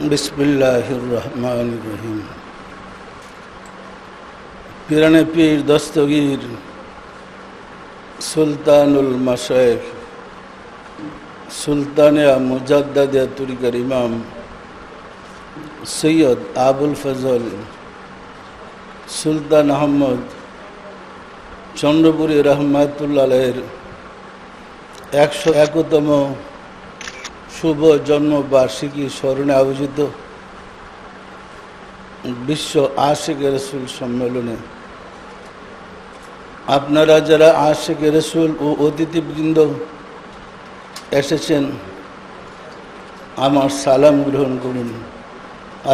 बिस्मिल्लाहिर्रहमानिर्रहीम। पीराने पीर दस्तगीर सुल्तानुल मशाइख सुल्तानिया मुजद्दिदा तरीक़ार इमाम सैयद आबुल फजल सुल्तान अहमद चंद्रपुरी रहमतुल्लाह अलैहिर 101तम शुभ जन्मबार्षिकी स्मरणे आयोजित विश्व आशिक रसूल सम्मेलने आपनारा जारा आशिक रसूल ओ अतिथिबृंद एसेছেন आमार सालाम ग्रहण करुन।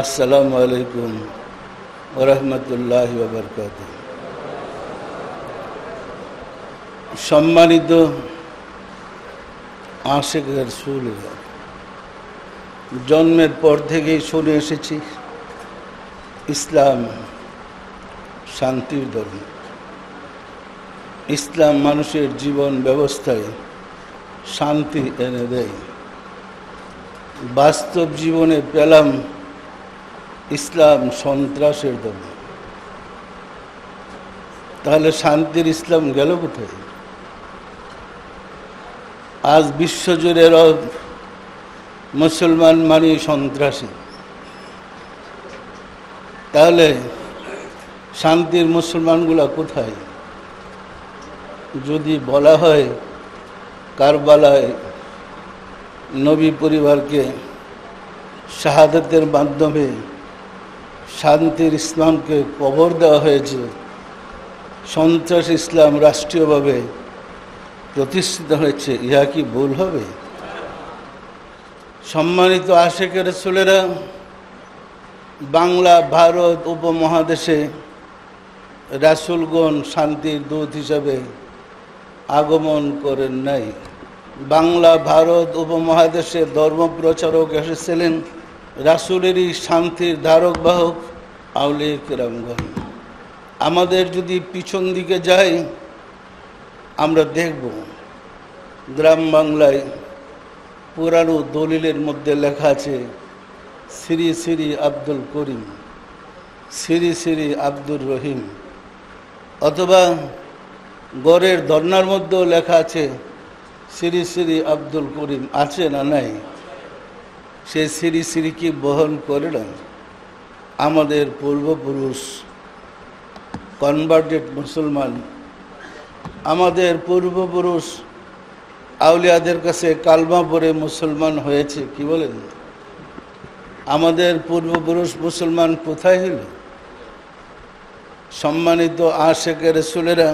अस्सलामु आलैकुम व रहमतुल्लाहि व बाराकातुहू। सम्मानित आशिक रसूल जन्मेर पर থেকেই শুনে এসেছি ইসলাম শান্তির ধর্ম। ইসলাম মানুষের জীবন ব্যবস্থায় শান্তি এনে দেয়। বাস্তব জীবনে পেলাম ইসলাম সন্ত্রাসের ধর্ম। তাহলে শান্তির ইসলাম গেল কোথায়? আজ বিশ্বজুড়ে মুসলমান মানে সন্ত্রাসী। তাহলে শান্তির মুসলমানগুলা কোথায়? যদি বলা হয় কারবালায় নবী পরিবারকে শাহাদাতের মাধ্যমে শান্তির ইসলামকে কবর দেওয়া হয়েছে, সন্ত্রাস ইসলাম রাষ্ট্রীয়ভাবে প্রতিষ্ঠিত হয়েছে, ইহা কি ভুল হবে? সম্মানিত আশিকে রাসূলেরা বাংলা ভারত উপমহাদেশে রাসূলগণ শান্তির দূত হিসাবে আগমন করেন নাই। বাংলা ভারত উপমহাদেশে ধর্মপ্রচারক এসেছিলেন, রাসূলেরই শান্তির ধারক বাহক আউলিয়া কেরামগণ। আমাদের যদি পিছন দিকে যাই আমরা দেখব গ্রাম বাংলায় পুরানো দলিলের মধ্যে লেখা আছে শ্রী শ্রী আব্দুল করিম, শ্রী শ্রী আব্দুর রহিম, অথবা গড়ের ধর্নার মধ্যেও লেখা আছে শ্রী শ্রী আব্দুল করিম। আছে না নাই? সে শ্রী শ্রী কি বহন করে না আমাদের পূর্বপুরুষ কনভার্টেড মুসলমান, আমাদের পূর্বপুরুষ আউলিয়াদের কাছে কালমা পড়ে মুসলমান হয়েছে। কি বলেন? আমাদের পূর্বপুরুষ মুসলমান কোথায় হল? সম্মানিত আশিকে রাসূলেরা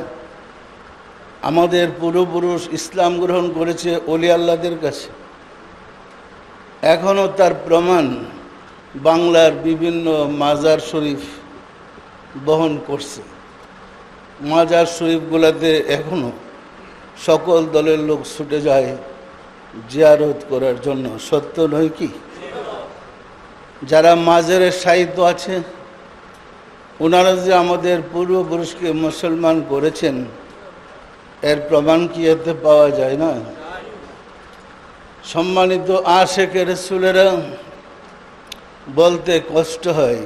আমাদের পূর্বপুরুষ ইসলাম গ্রহণ করেছে ওলি আল্লাহদের কাছে। এখনও তার প্রমাণ বাংলার বিভিন্ন মাজার শরীফ বহন করছে। মাজার শরীফগুলোতে এখনও সকল দলের লোক ছুটে যায় জিয়ারত করার জন্য। সত্য নয় কি? যারা মাজারের সাহিত্য আছে ওনারা যে আমাদের পূর্বপুরুষকে মুসলমান করেছেন এর প্রমাণ কি এতে পাওয়া যায় না? সম্মানিত আশিকে রাসূলেরা বলতে কষ্ট হয়,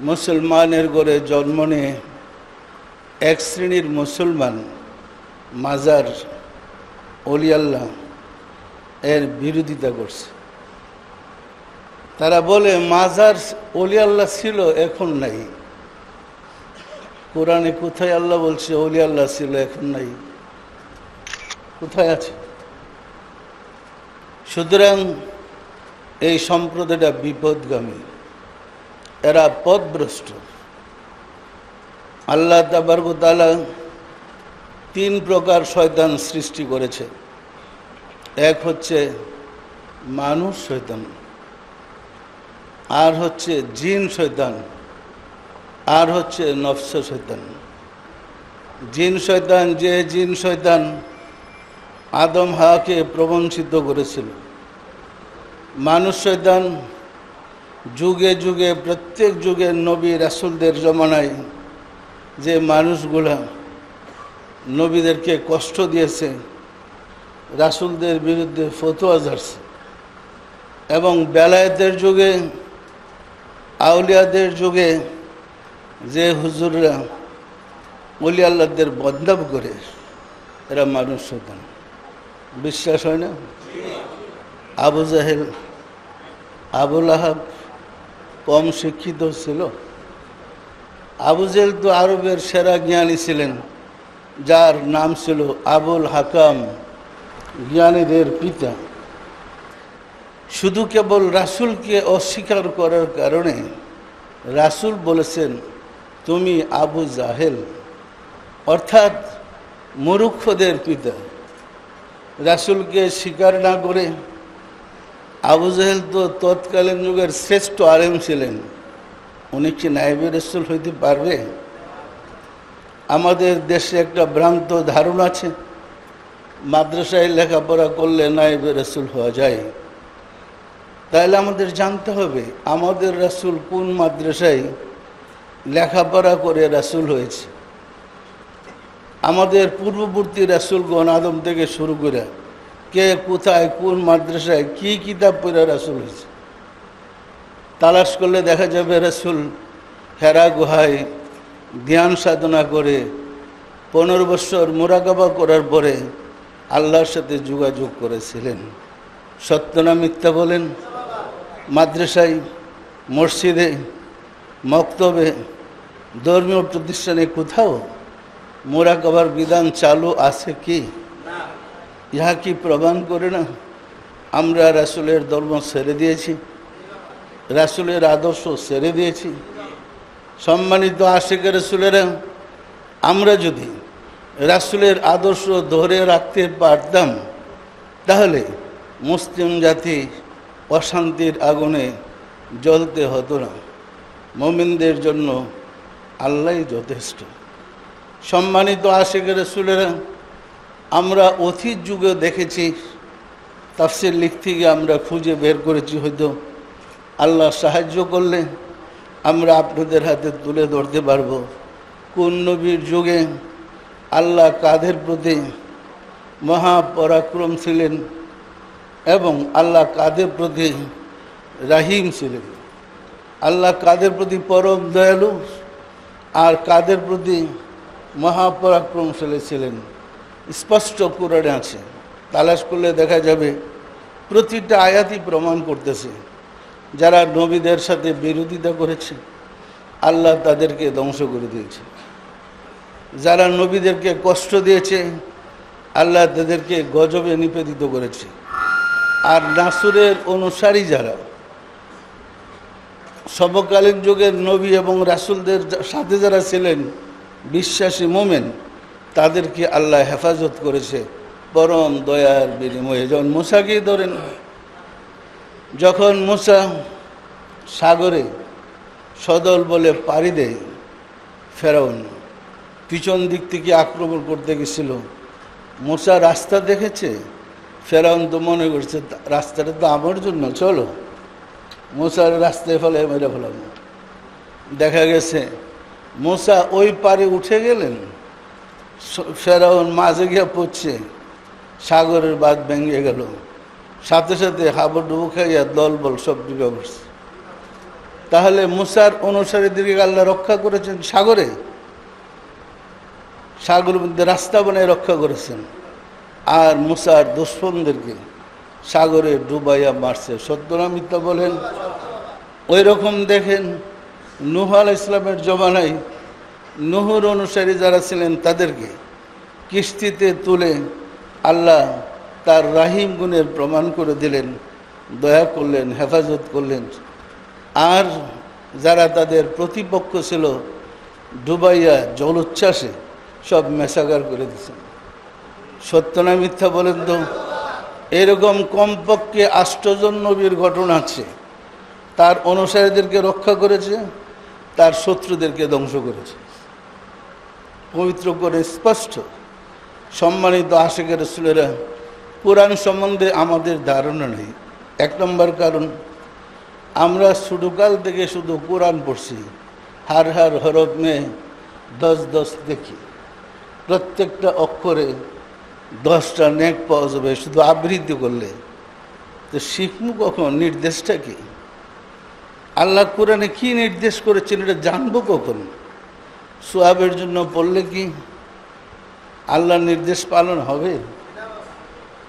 মুসলমানের ঘরে জন্ম নিয়ে এক শ্রেণীর মুসলমান মাজার ওলি আল্লাহ এর বিরোধিতা করছে। তারা বলে মাজার ওলি আল্লাহ ছিল, এখন নাই। কোরআনে কোথায় আল্লাহ বলছে ওলি আল্লাহ ছিল এখন নাই? কোথায় আছে? সুতরাং এই সম্প্রদায়টা বিপদগামী, এরা পথভ্রষ্ট। আল্লাহ তাবারক ওয়া তাআলা 3 প্রকার শয়তান সৃষ্টি করেছে। এক হচ্ছে মানুষ শয়তান, আর হচ্ছে জিন শয়তান, আর হচ্ছে নফস শয়তান। জিন শয়তান, যে জিন শয়তান আদম হাওয়াকে প্রবঞ্চিত করেছিল। মানুষ শয়তান যুগে যুগে প্রত্যেক যুগে নবী রাসূলদের জমানায় যে মানুষগুলা নবীদেরকে কষ্ট দিয়েছে, রাসূলদের বিরুদ্ধে ফতোয়া ঝাড়ছে, এবং বেলায়েতের যুগে, আউলিয়াদের যুগে যে হুজুররা ওলি আল্লাহদের বদনাম করে, এরা মানুষ হতেন। বিশ্বাস হয় না? আবু জাহেল, আবুল আহাব কম শিক্ষিত ছিল? আবু জাহেল তো আরবের সেরা জ্ঞানী ছিলেন, যার নাম ছিল আবুল হাকাম, জ্ঞানীদের পিতা। শুধু কেবল রাসূলকে অস্বীকার করার কারণে রাসূল বলেছেন তুমি আবু জাহেল, অর্থাৎ মূর্খদের পিতা। রাসূলকে স্বীকার না করে আবু জাহেল তো তৎকালীন যুগের শ্রেষ্ঠ আলেম ছিলেন, উনি কি নায়েবে রাসূল হইতে পারবে? আমাদের দেশে একটা ভ্রান্ত ধারণা আছে, মাদ্রাসায় লেখাপড়া করলে নায়েবে রাসূল হওয়া যায়। তাহলে আমাদের জানতে হবে আমাদের রাসূল কোন মাদ্রাসায় লেখাপড়া করে রাসূল হয়েছে। আমাদের পূর্ববর্তী রাসূলগণ আদম থেকে শুরু করে কে কোথায় কোন মাদ্রাসায় কি কিতাব পড়ে রাসূল হয়েছে তালাশ করলে দেখা যাবে রাসূল হেরা গুহায় ধ্যান সাধনা করে 15 বছর মুরাকাবা করার পরে আল্লাহর সাথে যোগাযোগ করেছিলেন। সত্য না মিথ্যা বলেন? মাদ্রাসায়, মসজিদে, মক্তবে, ধর্মীয় প্রতিষ্ঠানে কোথাও মুরাকাবার বিধান চালু আছে কি? ইহা কি প্রমাণ করে না আমরা রাসূলের ধর্ম ছেড়ে দিয়েছি, রাসূলের আদর্শ ছেড়ে দিয়েছি? সম্মানিত আশিক রাসূলেরা, আমরা যদি রাসূলের আদর্শ ধরে রাখতে পারতাম তাহলে মুসলিম জাতি অশান্তির আগুনে জ্বলতে হতো না। মুমিনদের জন্য আল্লাহই যথেষ্ট। সম্মানিত আশিক রাসূলেরা, আমরা অতীত যুগে দেখেছি, তাফসীর লিখতে গিয়ে আমরা খুঁজে বের করেছি, হয়তো আল্লাহ সাহায্য করলে আমরা আপনাদের হাতে তুলে ধরতে পারব কোন নবীর যুগে আল্লাহ কাদের প্রতি মহাপরাক্রম ছিলেন এবং আল্লাহ কাদের প্রতি রাহিম ছিলেন। আল্লাহ কাদের প্রতি পরম দয়ালু আর কাদের প্রতি মহাপরাক্রমশালী ছিলেন স্পষ্ট কোরআনে আছে। তালাশ করলে দেখা যাবে প্রতিটা আয়াতই প্রমাণ করতেছে যারা নবীদের সাথে বিরোধিতা করেছে আল্লাহ তাদেরকে ধ্বংস করে দিয়েছে, যারা নবীদেরকে কষ্ট দিয়েছে আল্লাহ তাদেরকে গজবে নিবেদিত করেছে। আর রাসূলের অনুসারী যারা সমকালীন যুগের নবী এবং রাসূলদের সাথে যারা ছিলেন বিশ্বাসী মোমেন, তাদেরকে আল্লাহ হেফাজত করেছে পরম দয়ার বিনিময়ে। যেমন মুসাকেই ধরেন, যখন মুসা সাগরে সদল বলে পাড়ি দেয়, ফেরাউন পিছন দিক থেকে আক্রমণ করতে গেছিল, মুসা রাস্তা দেখেছে, ফেরাউন তো মনে করছে রাস্তাটা তো আমার জন্য, চলো মুসার রাস্তায় ফেলে মেরে ফেলাম। দেখা গেছে মুসা ওই পারে উঠে গেলেন, ফেরাউন মাঝে গিয়ে পড়ছে, সাগরের বাঁধ ভেঙে গেল, সাথে সাথে হাবুডুবু খাইয়া দলবল সব ডুবে পড়ছে। তাহলে মুসার অনুসারীদেরকে আল্লাহ রক্ষা করেছেন সাগরে, সাগরের মধ্যে রাস্তা বানায় রক্ষা করেছেন, আর মুসার দুশমনদেরকে সাগরে ডুবাইয়া মারছে। সত্য না মিথ্যা বলেন? ওই রকম দেখেন নূহ আলাইহিস সালামের জমানায় নূহর অনুসারী যারা ছিলেন তাদেরকে কিস্তিতে তুলে আল্লাহ তার রাহিম গুণের প্রমাণ করে দিলেন, দয়া করলেন, হেফাজত করলেন। আর যারা তাদের প্রতিপক্ষ ছিল ডুবাইয়া জলোচ্ছ্বাসে সব মেসাগার করে দিয়েছেন। সত্য না মিথ্যা বলেন তো? এরকম কমপক্ষে 8 জন নবীর ঘটনা আছে, তার অনুসারীদেরকে রক্ষা করেছে, তার শত্রুদেরকে ধ্বংস করেছে। পবিত্র করে স্পষ্ট। সম্মানিত আশিক রাসূলেরা, কোরআন সম্বন্ধে আমাদের ধারণা নেই। 1 নম্বর কারণ, আমরা ছোটকাল থেকে শুধু কোরআন পড়ছি, হার হার হরফ মে 10 দেখি, প্রত্যেকটা অক্ষরে 10টা নেক পাওয়া যাবে শুধু আবৃত্তি করলে। তো শিখবো কখন? নির্দেশটা কি? আল্লাহ কোরআনে কি নির্দেশ করেছেন এটা জানবো কখন? সোয়াবের জন্য পড়লে কি আল্লাহর নির্দেশ পালন হবে?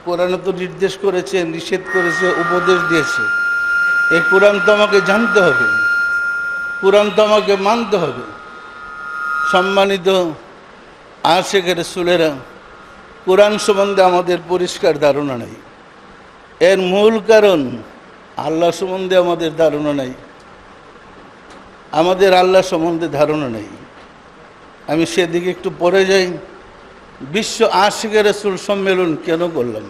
কোরআনে তো নির্দেশ করেছে, নিষেধ করেছে, উপদেশ দিয়েছে। এই কোরআন তো আমাকে জানতে হবে, কোরআন তো আমাকে মানতে হবে। সম্মানিত আশিক রাসূলেরা, কোরআন সম্বন্ধে আমাদের পরিষ্কার ধারণা নাই। এর মূল কারণ আল্লাহ সম্বন্ধে আমাদের ধারণা নাই। আমাদের আল্লাহ সম্বন্ধে ধারণা নেই। আমি সেদিকে একটু পরে যাই। বিশ্ব আশিক রাসূল সম্মেলন কেন করলাম?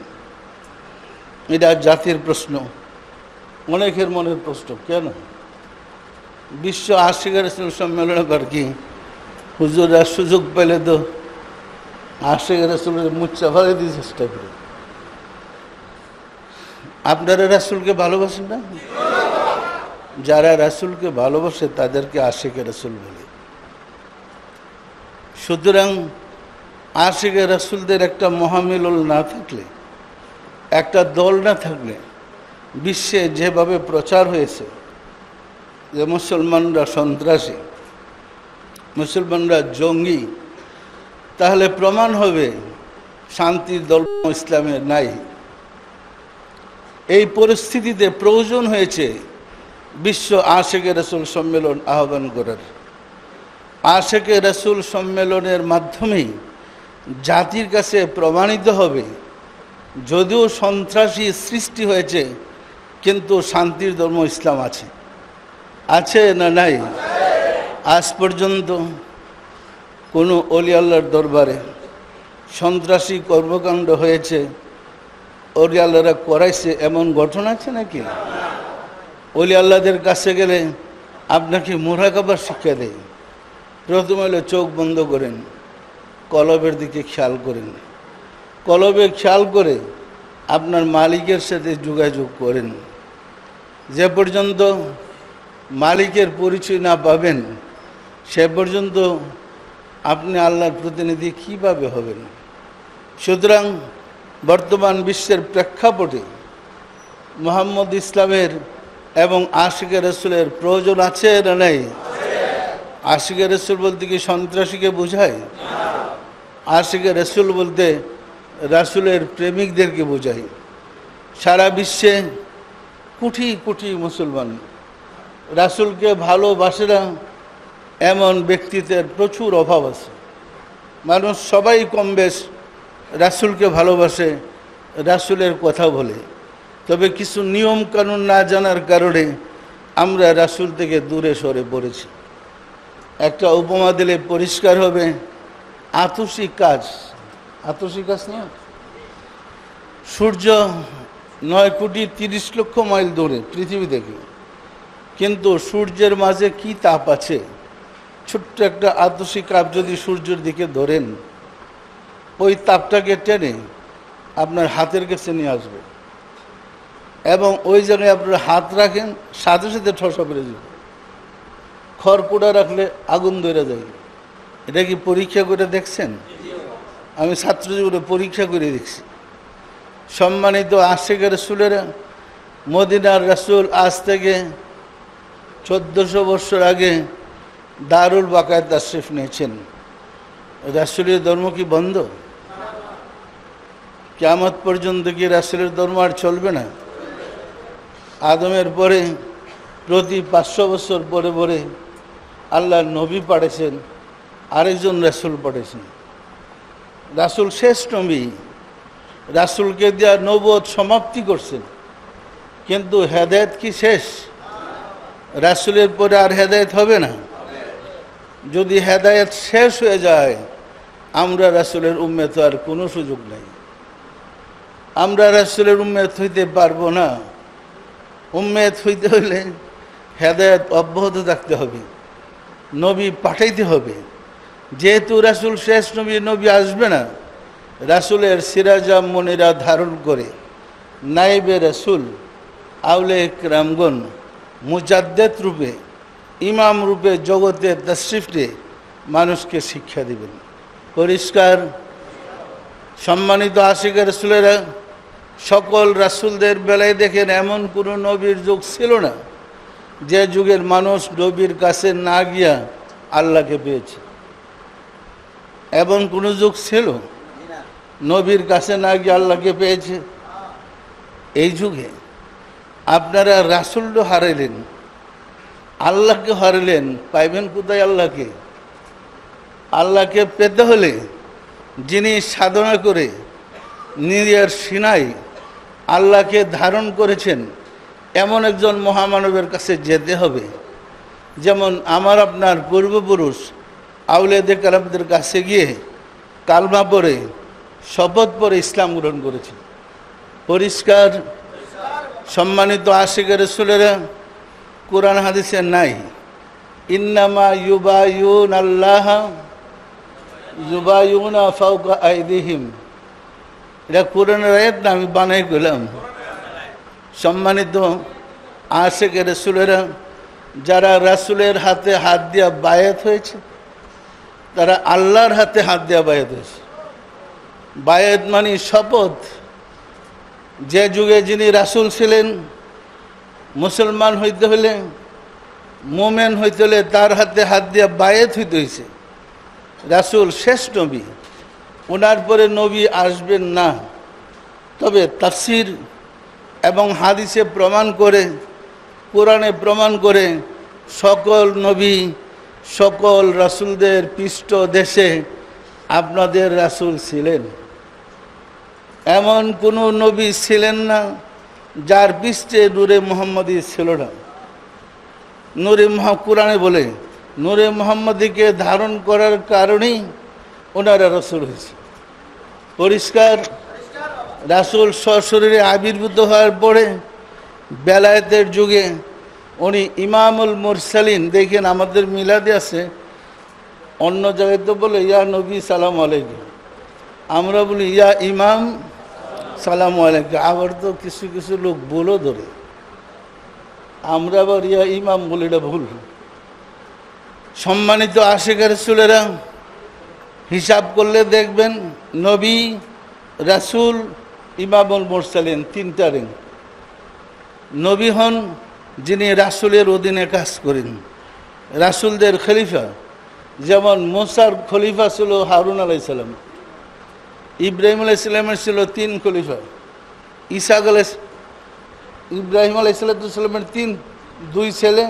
এটা জাতির প্রশ্ন, অনেকের মনের প্রশ্ন। কেন বিশ্ব আশিক রাসূল সম্মেলন আবার কি? হুজুররা সুযোগ পেলে তো আশিক রাসূলের মুচ্ছা ভালো দিয়ে চেষ্টা করে। আপনারা রাসূলকে ভালোবাসেন না? যারা রাসূলকে ভালোবাসে তাদেরকে আশিক রাসূল বলে। সুতরাং আশিক রাসূলদের একটা মহামিলন না থাকলে, একটা দল না থাকলে, বিশ্বে যেভাবে প্রচার হয়েছে যে মুসলমানরা সন্ত্রাসী, মুসলমানরা জঙ্গি, তাহলে প্রমাণ হবে শান্তির দল ইসলামের নাই। এই পরিস্থিতিতে প্রয়োজন হয়েছে বিশ্ব আশিক রাসূল সম্মেলন আহ্বান করার। আশিক রাসূল সম্মেলনের মাধ্যমেই জাতির কাছে প্রমাণিত হবে, যদিও সন্ত্রাসী সৃষ্টি হয়েছে কিন্তু শান্তির ধর্ম ইসলাম আছে। আছে না নাই? আজ পর্যন্ত কোনো অলি আল্লাহর দরবারে সন্ত্রাসী কর্মকাণ্ড হয়েছে, অলি আল্লাহরা করাইছে, এমন ঘটনা আছে নাকি? অলি আল্লাহদের কাছে গেলে আপনাকে মুরাকাবা শিক্ষা দেয়। প্রথমে হলে চোখ বন্ধ করেন, কলবের দিকে খেয়াল করেন, কলবে খেয়াল করে আপনার মালিকের সাথে যোগাযোগ করেন। যে পর্যন্ত মালিকের পরিচয় না পাবেন সে পর্যন্ত আপনি আল্লাহর প্রতিনিধি কীভাবে হবেন? সুতরাং বর্তমান বিশ্বের প্রেক্ষাপটে মুহাম্মদ ইসলামের এবং আশিক রাসূলের প্রয়োজন আছে না নাই? আশিক রাসূল বলতে কি সন্ত্রাসীকে বোঝায়? আশিক রাসূল বলতে রাসূলের প্রেমিকদেরকে বোঝায়। সারা বিশ্বে কোটি কোটি মুসলমান রাসূলকে ভালোবাসে না এমন ব্যক্তিত্বের প্রচুর অভাব আছে। মানুষ সবাই কম বেশ রাসূলকে ভালোবাসে, রাসূলের কথা বলে, তবে কিছু নিয়ম কানুন না জানার কারণে আমরা রাসূল থেকে দূরে সরে পড়েছি। একটা উপমা দিলে পরিষ্কার হবে। আতসী কাজ, আতসী কাজ না, সূর্য 9,30,00,000 মাইল দূরে পৃথিবী থেকে, কিন্তু সূর্যের মাঝে কি তাপ আছে? ছোট্ট একটা আতসী কাপ যদি সূর্যের দিকে ধরেন, ওই তাপটাকে টেনে আপনার হাতের কাছে নিয়ে আসবে এবং ওই জায়গায় আপনার হাত রাখেন, সাথে সাথে ঠসা পড়ে যাবে। খড়কুটা রাখলে আগুন ধরে যায়। এটা কি পরীক্ষা করে দেখছেন? আমি ছাত্র জীবনে পরীক্ষা করে দেখছি। সম্মানিত আশিক রাসূলেরা, মদিনার রাসূল আজ থেকে 1400 বছর আগে দারুল বাকায় তাশরিফ নিয়েছেন। রাসূলের ধর্ম কি বন্ধ? কিয়ামত পর্যন্ত কি রাসূলের ধর্ম আর চলবে না? আদমের পরে প্রতি 500 বছর পরে পরে আল্লাহ নবী পাঠিয়েছেন, আরেকজন রাসূল পাঠিয়েছেন। রাসূল শেষ নবী, রাসূলকে দেওয়া নবুয়ত সমাপ্তি করছেন, কিন্তু হেদায়েত কি শেষ? রাসূলের পরে আর হেদায়েত হবে না। যদি হেদায়েত শেষ হয়ে যায়, আমরা রাসূলের উম্মত আর কোনো সুযোগ নেই। আমরা রাসূলের উম্মত হইতে পারবো না। উম্মত হইতে হলে হেদায়েত অব্যাহত থাকতে হবে, নবী পাঠাইতে হবে। যেহেতু রাসূল শেষ নবী, নবী আসবে না, রাসূলের সিরাজা মুনিরা ধারণ করে নাইবে রাসূল আউলে ইকরামগণ মুজাদ্দেদ রূপে, ইমাম রূপে জগতে তাশরিফ দিয়ে মানুষকে শিক্ষা দিবেন। পরিষ্কার। সম্মানিত আশিক রাসূলেরা, সকল রাসূলদের বেলায় দেখেন এমন কোনো নবীর যুগ ছিল না যে যুগের মানুষ নবীর কাছে না গিয়া আল্লাহকে পেয়েছে। এমন কোনো যুগ ছিল নবীর কাছে না গিয়ে আল্লাহকে পেয়েছে? এই যুগে আপনারা রাসূলও হারাইলেন, আল্লাহকে হারাইলেন, পাইবেন কোথায় আল্লাহকে? আল্লাহকে পেতে হলে যিনি সাধনা করে নিজের সিনাই আল্লাহকে ধারণ করেছেন এমন একজন মহামানবের কাছে যেতে হবে। যেমন আমার আপনার পূর্বপুরুষ আউলিয়ায়ে কেরামদের কাছে গিয়ে কালমা পড়ে শপথ পড়ে ইসলাম গ্রহণ করেছে। পরিষ্কার। সম্মানিত আশিকের রাসূলেরা কোরআন হাদিসে নাই ইন্নামা ইউবাইউন আল্লাহ ইউবাইউনা ফাওকা আইদিহিম, এটা কোরআনের আয়াত না, আমি বানাই গেলাম। সম্মানিত আশিকের রাসূলেরা যারা রাসূলের হাতে হাত দিয়া বায়াত হয়েছে তারা আল্লাহর হাতে হাত দিয়া বায়াত হয়েছে। বায়াত মানে শপথ। যে যুগে যিনি রাসূল ছিলেন, মুসলমান হইতে হলে, মোমেন হইতে হলে তার হাতে হাত দিয়া বায়াত হইতে হয়েছে। রাসূল শেষ নবী, ওনার পরে নবী আসবেন না। তবে তাফসীর এবং হাদিসে প্রমাণ করে, কোরআনে প্রমাণ করে সকল নবী সকল রাসূলদের পৃষ্ঠ দেশে আপনাদের রাসূল ছিলেন। এমন কোনো নবী ছিলেন না যার পৃষ্ঠে নূরে মুহাম্মদী ছিল না। নূরে কোরআনে বলে নূরে মুহাম্মদীকে ধারণ করার কারণেই ওনারা রাসূল হয়েছে। পরিষ্কার। রাসূল সশরীরে আবির্ভূত হওয়ার পরে বেলায়েতের যুগে উনি ইমামুল মুরসালিন। দেখেন আমাদের মিলাদে আছে, অন্য জায়গায় তো বলে ইয়া নবী সালাম আলাইকুম, আমরা বলি ইয়া ইমাম সালাম আলাইকুম। আবার তো কিছু কিছু লোক বলো ধরে, আমরা আবার ইয়া ইমাম বলি, এটা ভুল। সম্মানিত আশিকের রাসূলেরা হিসাব করলে দেখবেন নবী, রাসূল, ইমামুল মুরসালিন, তিনটা রিং। নবী হন যিনি রাসূলের অধীনে কাজ করেন, রাসূলদের খলিফা। যেমন মুসার খলিফা ছিল হারুন আলাইহিস সালাম, ইব্রাহিম আলাইহিস সালামের ছিল 3 খলিফা, ইব্রাহিম আলাইহিস সালামের 2 ছেলে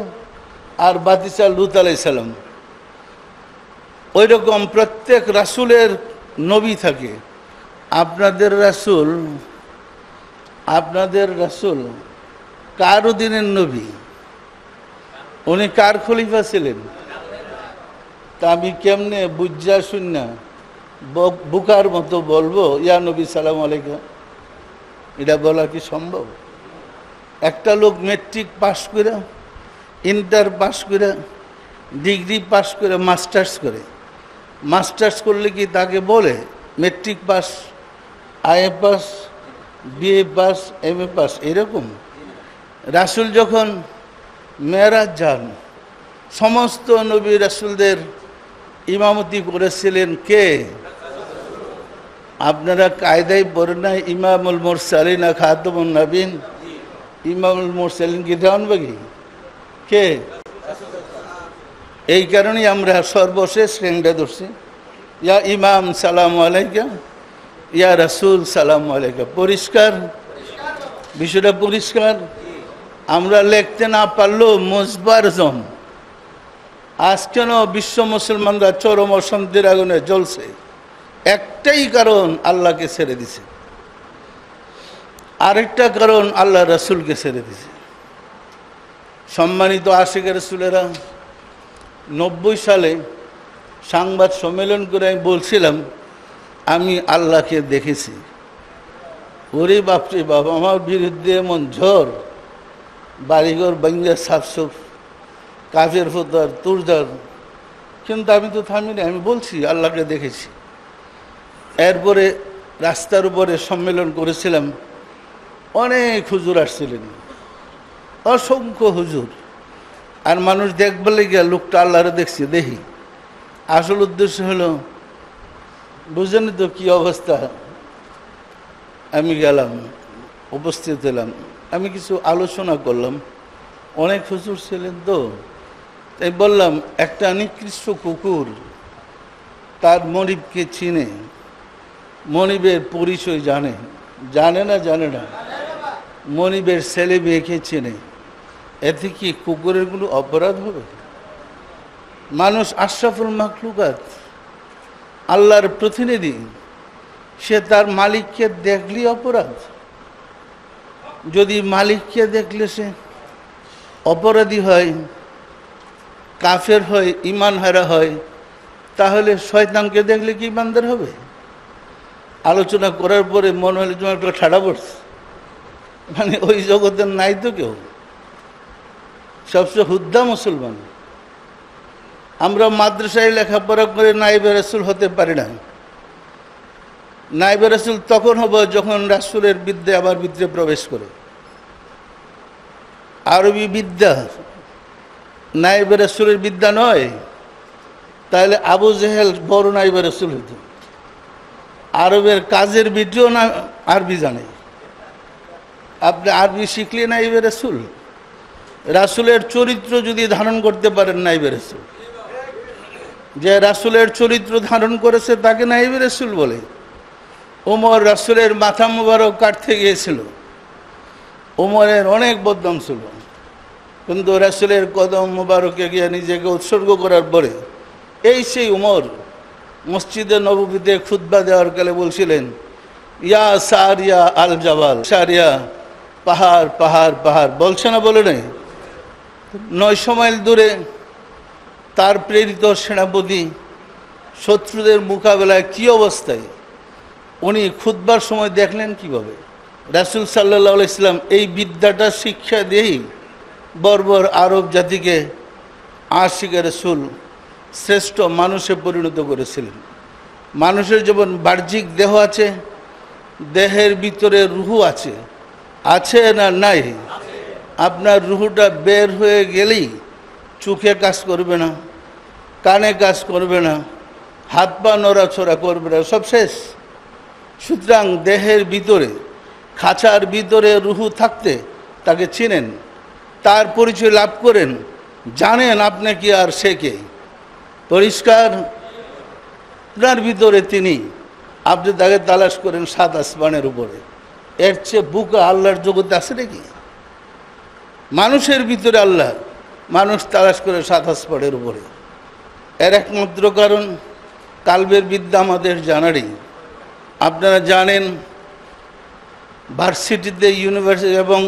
আর বাতিসা লূত আলাইহিস সালাম। ওই রকম প্রত্যেক রাসূলের নবী থাকে। আপনাদের রাসূল কার অধীনের নবী? উনি কার খলিফা ছিলেন? তা আমি কেমনে বুঝা শুননা বুকার মতো বলবো ইয়া নবী সালাম আলাইকুম? এটা বলা কি সম্ভব? একটা লোক মেট্রিক পাস করে, ইন্টার পাস করে, ডিগ্রি পাস করে, মাস্টার্স করলে কি তাকে বলে matric pass, IA pass, BA pass, MA pass? এরকম। রাসূল যখন মেরাজ যান, সমস্ত নবী রাসূলদের ইমামতি করেছিলেন কে? আপনারা কায়দায় পড়েন না ইমামুল মুরসালিন খাতামুন নবীন? ইমামুল মুরসালিন কি জানবাগি কে? এই কারণেই আমরা সর্বশেষ রেংটা ধরছি, ইয়া ইমাম সালাম আলাইকুম, ইয়া রাসূল সালাম আলাইকুম। পরিষ্কার বিষয়টা? পরিষ্কার। আমরা লিখতে না পারলেও মুসবার জন। আজ কেন বিশ্ব মুসলমানরা চরম অশান্তির আগুনে জ্বলছে? একটাই কারণ, আল্লাহকে ছেড়ে দিছে। আরেকটা কারণ, আল্লাহ রাসূলকে ছেড়ে দিছে। সম্মানিত আশিকের রাসূলেরা 90 সালে সংবাদ সম্মেলন করে আমি বলছিলাম আমি আল্লাহকে দেখেছি। ওরে বাপরে বাপ, আমার বিরুদ্ধে এমন ঝড়, বাড়িঘর ভাঙ্গা সাফসুফ, কাফের ফোতার তুরজার, কিন্তু আমি তো থামিনি, আমি বলছি আল্লাহকে দেখেছি। এরপরে রাস্তার উপরে সম্মেলন করেছিলাম, অনেক হুজুর আসছিলেন, অসংখ্য হুজুর। আর মানুষ দেখবে লেগে লোকটা আল্লাহরে দেখছি দেখি। আসল উদ্দেশ্য হলো, বুঝেনি তো কি অবস্থা। আমি গেলাম, উপস্থিত হলাম। আমি কিছু আলোচনা করলাম, অনেক হুজুর ছিলেন তো, তাই বললাম একটা নিকৃষ্ট কুকুর তার মনিবকে চিনে, মনিবের পরিচয় জানে, জানে না জানে না, মনিবের ছেলে মেয়েকে চেনে, এতে কি কুকুরের কোনো অপরাধ হবে? মানুষ আশরাফুল মাখলুকাত, আল্লাহর প্রতিনিধি, সে তার মালিককে দেখলেই অপরাধ। যদি মালিককে দেখলে সে অপরাধী হয়, কাফের হয়, ইমান হারা হয়, তাহলে শয়তানকে দেখলে কি ইমানদার হবে? আলোচনা করার পরে মনে হলে তোমার একটা ঠাড়া পড়ছে, মানে ওই জগতের নাই তো কেউ, সবচেয়ে হুদ্দা মুসলমান। আমরা মাদ্রাসায় লেখাপড়া করে নায়েবে রাসূল হতে পারি না। নায়েবে রাসূল তখন হব যখন রাসূলের বিদ্যা আবার ভিতরে প্রবেশ করে। আরবি বিদ্যা নায়েবে রাসূলের বিদ্যা নয়, তাহলে আবু জেহেল বড় নায়েবে রাসূল হতো। আরবের কাজের ভিডিও না আরবি জানে, আপনি আরবি শিখলে নায়েবে রাসূল। রাসূলের চরিত্র যদি ধারণ করতে পারেন নায়েবে রাসূল, যে রাসূলের চরিত্র ধারণ করেছে তাকে নায়েবে রাসূল বলে। ওমর রাসূলের মাথা মুবারক কাটতে গিয়েছিল, ওমরের অনেক বদনাম ছিল, কিন্তু রাসূলের কদম মুবারকে গিয়ে নিজেকে উৎসর্গ করার পরে এই সেই ওমর মসজিদে নববীতে খুতবা দেওয়ার কালে বলছিলেন, ইয়া সারিয়া আল জাবাল, সারিয়া পাহাড় পাহাড় পাহাড়, বলছে না বলে নাই? 900 মাইল দূরে তার প্রেরিত সেনাপতি শত্রুদের মোকাবেলায় কি অবস্থায়, উনি খুতবার সময় দেখলেন কিভাবে। রাসূল সাল্লাল্লাহু আলাইহি সাল্লাম এই বিদ্যাটা শিক্ষা দিয়েই বর্বর আরব জাতিকে আশিকে রাসূল শ্রেষ্ঠ মানুষে পরিণত করেছিলেন। মানুষের যেমন বাহ্যিক দেহ আছে, দেহের ভিতরে রুহু আছে, আছে না নাই? আপনার রুহুটা বের হয়ে গেলেই চোখে কাজ করবে না, কানে কাজ করবে না, হাত পা নড়াচড়া করবে না, সব শেষ। সুতরাং দেহের ভিতরে, খাঁচার ভিতরে রুহু থাকতে তাকে চিনেন, তার পরিচয় লাভ করেন, জানেন আপনি কি আর সে কে, পরিষ্কার। আপনার ভিতরে তিনি, আপনি তাকে তালাশ করেন 7 আসমানের উপরে। এর চেয়ে বুকে আল্লাহর জগতে আছে নাকি? মানুষের ভিতরে আল্লাহ, মানুষ তালাশ করে 7 আসমানের উপরে। এর একমাত্র কারণ কালবের বিদ্যা আমাদের জানারই। আপনারা জানেন ভার্সিটিতে, ইউনিভার্সিটি এবং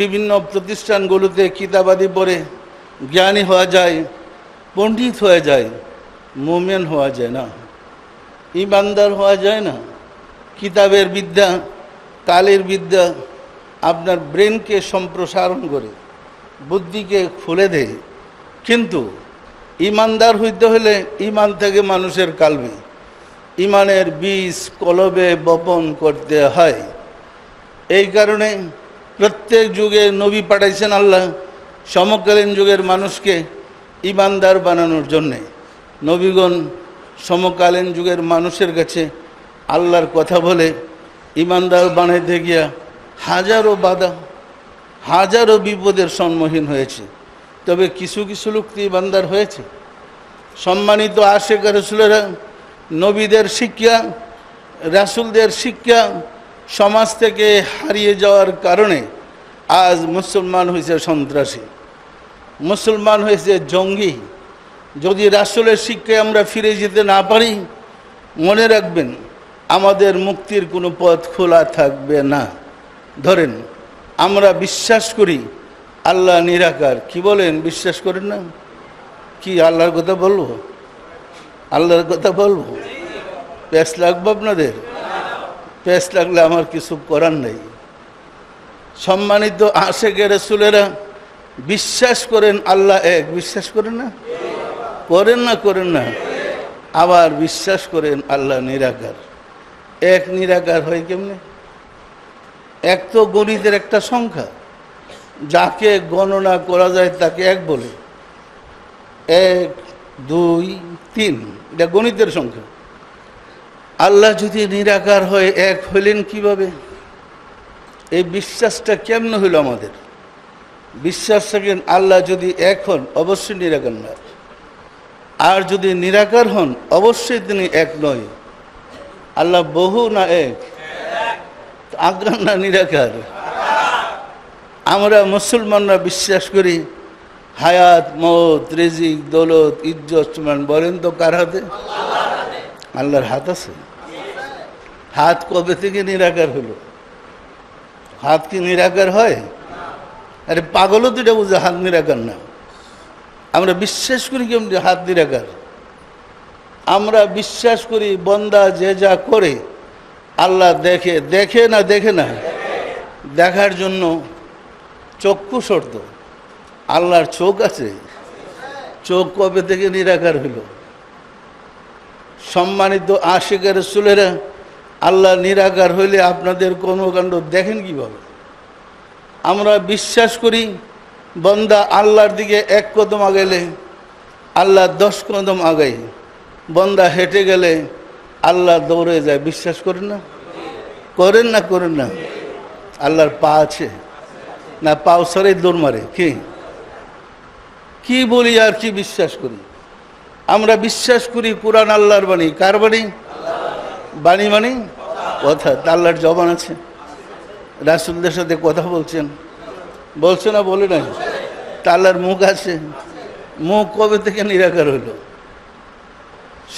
বিভিন্ন প্রতিষ্ঠানগুলোতে কিতাবাদি পড়ে জ্ঞানী হওয়া যায়, পণ্ডিত হয়ে যায়, মুমিন হওয়া যায় না, ইমানদার হওয়া যায় না। কিতাবের বিদ্যা, কালের বিদ্যা আপনার ব্রেনকে সম্প্রসারণ করে, বুদ্ধিকে খুলে দেয়, কিন্তু ইমানদার হইতে হলে ইমান থেকে মানুষের কালবে, ইমানের বীজ কলবে বপন করতে হয়। এই কারণে প্রত্যেক যুগে নবী পাঠাইছেন আল্লাহ সমকালীন যুগের মানুষকে ইমানদার বানানোর জন্যে। নবীগণ সমকালীন যুগের মানুষের কাছে আল্লাহর কথা বলে ইমানদার বানাইতে গিয়া হাজারো বাধা, হাজারো বিপদের সম্মুখীন হয়েছে। তবে কিছু কিছু লোক তো ইমানদার হয়েছে। সম্মানিত আশিক রাসূলেরা নবীদের শিক্ষা, রাসূলদের শিক্ষা সমাজ থেকে হারিয়ে যাওয়ার কারণে আজ মুসলমান হয়েছে সন্ত্রাসী, মুসলমান হয়েছে জঙ্গি। যদি রাসূলের শিক্ষায় আমরা ফিরে যেতে না পারি, মনে রাখবেন আমাদের মুক্তির কোনো পথ খোলা থাকবে না। ধরেন আমরা বিশ্বাস করি আল্লাহ নিরাকার, কি বলেন? বিশ্বাস করেন না? কি আল্লাহর কথা বলবো? আল্লাহর কথা বলবো? প্যাস লাগবে আপনাদের? প্যাস লাগলে আমার কিছু করার নেই। সম্মানিত আশিক রাসূলেরা বিশ্বাস করেন আল্লাহ এক, বিশ্বাস করেন না? করেন না? করেন না? আবার বিশ্বাস করেন আল্লাহ নিরাকার। এক নিরাকার হয় কেমনে? এক তো গণিতের একটা সংখ্যা, যাকে গণনা করা যায় তাকে এক বলে। 1 2 3, এটা গণিতের সংখ্যা। আল্লাহ যদি নিরাকার হয় এক হইলেন কিভাবে? এই বিশ্বাসটা কেমন হইল আমাদের? বিশ্বাস থাকেন আল্লাহ যদি এক হন অবশ্যই নিরাকার না, আর যদি নিরাকার হন অবশ্যই তিনি এক নয়। আল্লাহ বহু না এক? আজ্ঞান না নিরাকার? আমরা মুসলমানরা বিশ্বাস করি হায়াত, মৌত, রিজিক, দৌলত, ইজ্জত, সম্মান বলেন তো কার হাতে? আল্লাহর হাত আছে। হাত কবে থেকে নিরাকার হলো? হাত কি নিরাকার হয়? আরে পাগলও তো এটা বুঝে হাত নিরাকার না। আমরা বিশ্বাস করি কেমন হাত নিরাকার? আমরা বিশ্বাস করি বন্দা যে যা করে আল্লাহ দেখে। দেখে না? দেখে না? দেখার জন্য চক্ষু শর্ত। আল্লাহর চোখ আছে? চোখ কবে থেকে নিরাকার হইল? সম্মানিত আশিকের রাসূলেরা, আল্লাহ নিরাকার হইলে আপনাদের কর্মকাণ্ড দেখেন কিভাবে? আমরা বিশ্বাস করি বন্দা আল্লাহর দিকে এক কদম আগাইলে আল্লাহ 10 কদম আগায়, বন্দা হেঁটে গেলে আল্লাহ দৌড়ে যায়। বিশ্বাস করেন না? করেন না? করেন না? আল্লাহর পা আছে না? পাও সরে দৌড় মারে? কি বলি আর কি বিশ্বাস করি? আমরা বিশ্বাস করি কোরআন আল্লাহর বাণী। কার বাণী? বাণী মানে কথা। আল্লাহর জবান আছে, রাসূলদের সাথে কথা বলছে না? বলে নাই? তা আল্লাহর মুখ আছে। মুখ কবে থেকে নিরাকার হইল?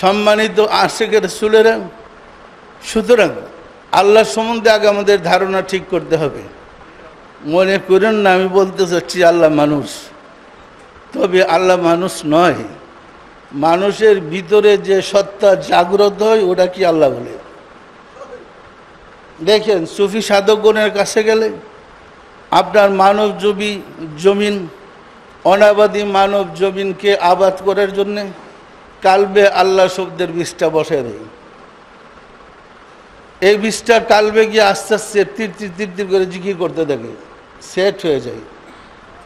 সম্মানিত আশিকের রাসূলেরা, সুতরাং আল্লাহ সম্বন্ধে আগে আমাদের ধারণা ঠিক করতে হবে। মনে করেন না আমি বলতে চাচ্ছি আল্লাহ মানুষ, তবে আল্লাহ মানুষ নয়। মানুষের ভিতরে যে সত্তা জাগ্রত হয় ওটা কি আল্লাহ বলে? দেখেন সুফি সাধকগণের কাছে গেলে আপনার মানব জমিন, অনাবাদী মানব জমিনকে আবাদ করার জন্যে কালবে আল্লাহ শব্দের বীজটা বসে দেয়। এই বীজটা কালবে গিয়ে আস্তে আস্তে তীর তীর করে জিকির করতে থাকে, সেট হয়ে যায়।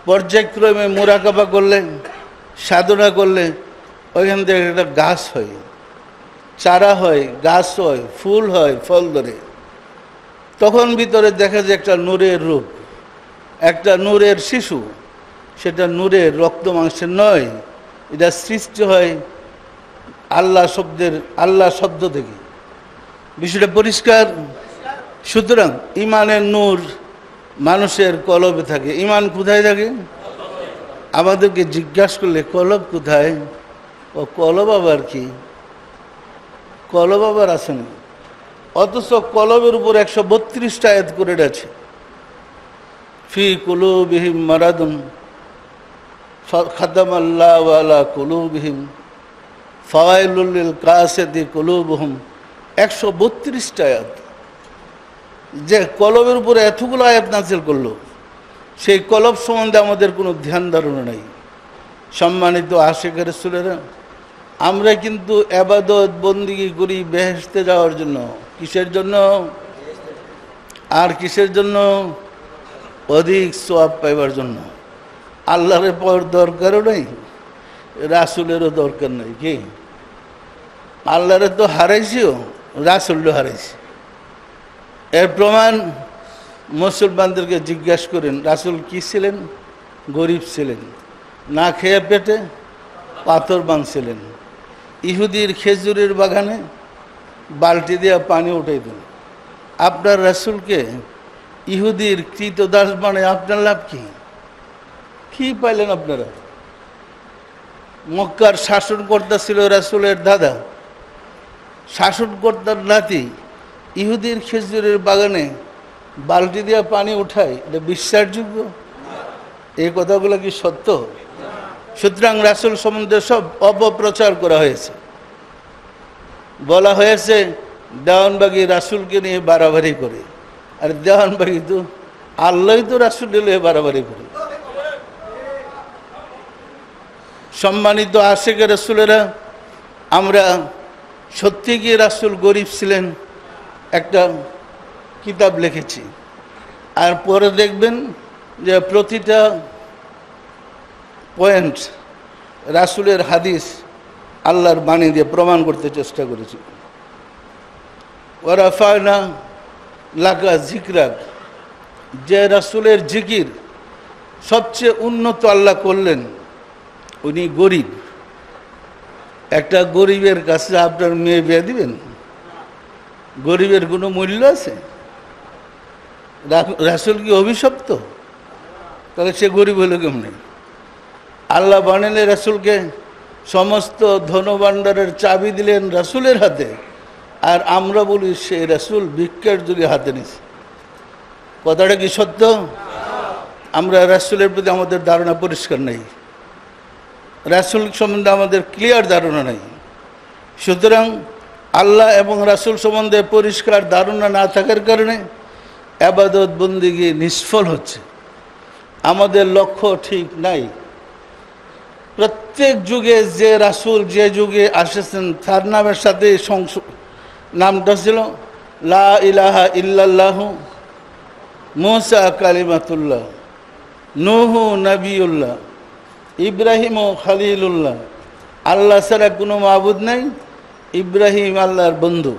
পর্যায়ক্রমে মুরাকাবা করলে, সাধনা করলে ওইখান থেকে একটা গাছ হয়, চারা হয়, গাছ হয়, ফুল হয়, ফল ধরে। তখন ভিতরে দেখা যায় একটা নূরের রূপ, একটা নূরের শিশু। সেটা নূরের রক্ত মাংসের নয়, এটা সৃষ্টি হয় আল্লাহ শব্দ থেকে। বিষয়টা পরিষ্কার? সুতরাং ইমানের নূর মানুষের কলবে থাকে। ইমান কোথায় থাকে? আমাদেরকে জিজ্ঞাসা করলে কলব কোথায়? ও কলব আবার কি? কলব আবার আছে না। অথচ কলবের উপর 132টা আয়াত করে আছে। ফি কুলুবিহিম মারাদুন খাতামাল্লাহু আলা কুলুবিহিম ফাওয়াইলুল লিল কাসিয়াতি কুলুবুহুম। 132টা আয়াত। যে কলবের উপরে এতগুলো আয়াত নাযিল করলো, সেই কলব সম্বন্ধে আমাদের কোনো ধ্যান ধারণা নেই। সম্মানিত আশিকের রাসূলেরা, আমরা কিন্তু ইবাদত বন্দেগী করি বেহেশতে যাওয়ার জন্য। কিসের জন্য? আর কিসের জন্য? অধিক সওয়াব পাইবার জন্য। আল্লাহর পর দরকারও নেই, রাসূলেরও দরকার নেই। কি? আল্লাহরে তো হারাইছিও, রাসূলও হারাইছি। এর প্রমাণ মুসলমানদেরকে জিজ্ঞাসা করেন, রাসূল কি ছিলেন? গরিব ছিলেন, না খেয়ে পেটে পাথর বাঁধছিলেন। ইহুদির খেজুরের বাগানে বালতি দিয়ে পানি উঠাইতেন। আপনার রাসূলকে ইহুদির কৃতদাস বানায় আপনার লাভ কি? কি পাইলেন আপনারা? মক্কার শাসনকর্তা ছিল রাসূলের দাদা, শাসনকর্তার নাতি ইহুদির খেজুরের বাগানে বালতি দিয়ে পানি উঠায়, এটা বিশ্বাসযোগ্য? এই কথাগুলো কি সত্য? সুতরাং রাসূল সম্বন্ধে সব অপপ্রচার করা হয়েছে। বলা হয়েছে দেওয়ানবাগী রাসূলকে নিয়ে বাড়াবাড়ি করে। আর দেওয়ানবাগী তো আল্লাহই তো রাসূল নিয়ে বাড়াবাড়ি করে। সম্মানিত আশিকের রাসূলেরা, আমরা সত্যি কি রাসূল গরিব ছিলেন একটা কিতাব লিখেছি। আর পরে দেখবেন যে প্রতিটা পয়েন্ট রাসূলের হাদিস আল্লাহর বাণী দিয়ে প্রমাণ করতে চেষ্টা করেছি। ওয়া রাফা'না লাকা যিকরাক, যে রাসূলের জিকির সবচেয়ে উন্নত আল্লাহ করলেন, উনি গরিব। একটা গরিবের কাছে আপনার মেয়ে বিয়ে দিবেন? গরিবের কোনো মূল্য আছে? রাসূল কি অভিশপ্ত? তাহলে সে গরিব হলো কেমনে? আল্লাহ বানালে রাসূলকে, সমস্ত ধনভাণ্ডারের চাবি দিলেন রাসূলের হাতে, আর আমরা বলি সে রাসূল ভিক্ষার যুগে হাতে নিছে। কথাটা কি সত্য? আমরা রাসূলের প্রতি আমাদের ধারণা পরিষ্কার নেই, রাসূল সম্বন্ধে আমাদের ক্লিয়ার ধারণা নেই। সুতরাং আল্লাহ এবং রাসূল সম্বন্ধে পরিষ্কার ধারণা না থাকার কারণে ইবাদত বন্দেগী নিষ্ফল হচ্ছে, আমাদের লক্ষ্য ঠিক নাই। প্রত্যেক যুগে যে রাসূল যে যুগে আসেছেন তার নামের সাথে নামটা ছিল লা ইলাহা ইল্লাল্লাহু, মূসা কালিমাতুল্লাহ, নূহ নবিউল্লাহ, ইব্রাহিম খলিলুল্লাহ। আল্লাহ ছাড়া কোনো মাবুদ নাই, ইব্রাহিম আল্লাহর বন্ধু।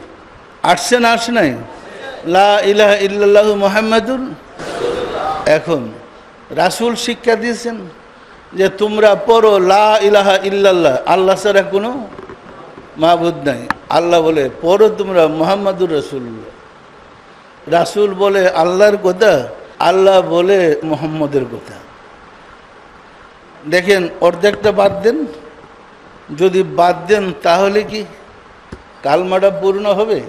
আসছে না আসে নাই? লা ইলাহা ইল্লাল্লাহু মুহাম্মাদুর। এখন রাসূল শিক্ষা দিয়েছেন যে তোমরা পড়ো লা ইলাহা ইল্লাল্লাহ, আল্লাহ ছাড়া কোনো মাবুদ নাই। আল্লাহ বলে পড়ো তোমরা মুহাম্মাদুর রাসূলুল্লাহ। রাসূল বলে আল্লাহর কথা, আল্লাহ বলে মুহাম্মদের কথা। দেখেন অর্ধেকটা বাদ দেন, যদি বাদ দেন তাহলে কি কালমাটা পূর্ণ হবে?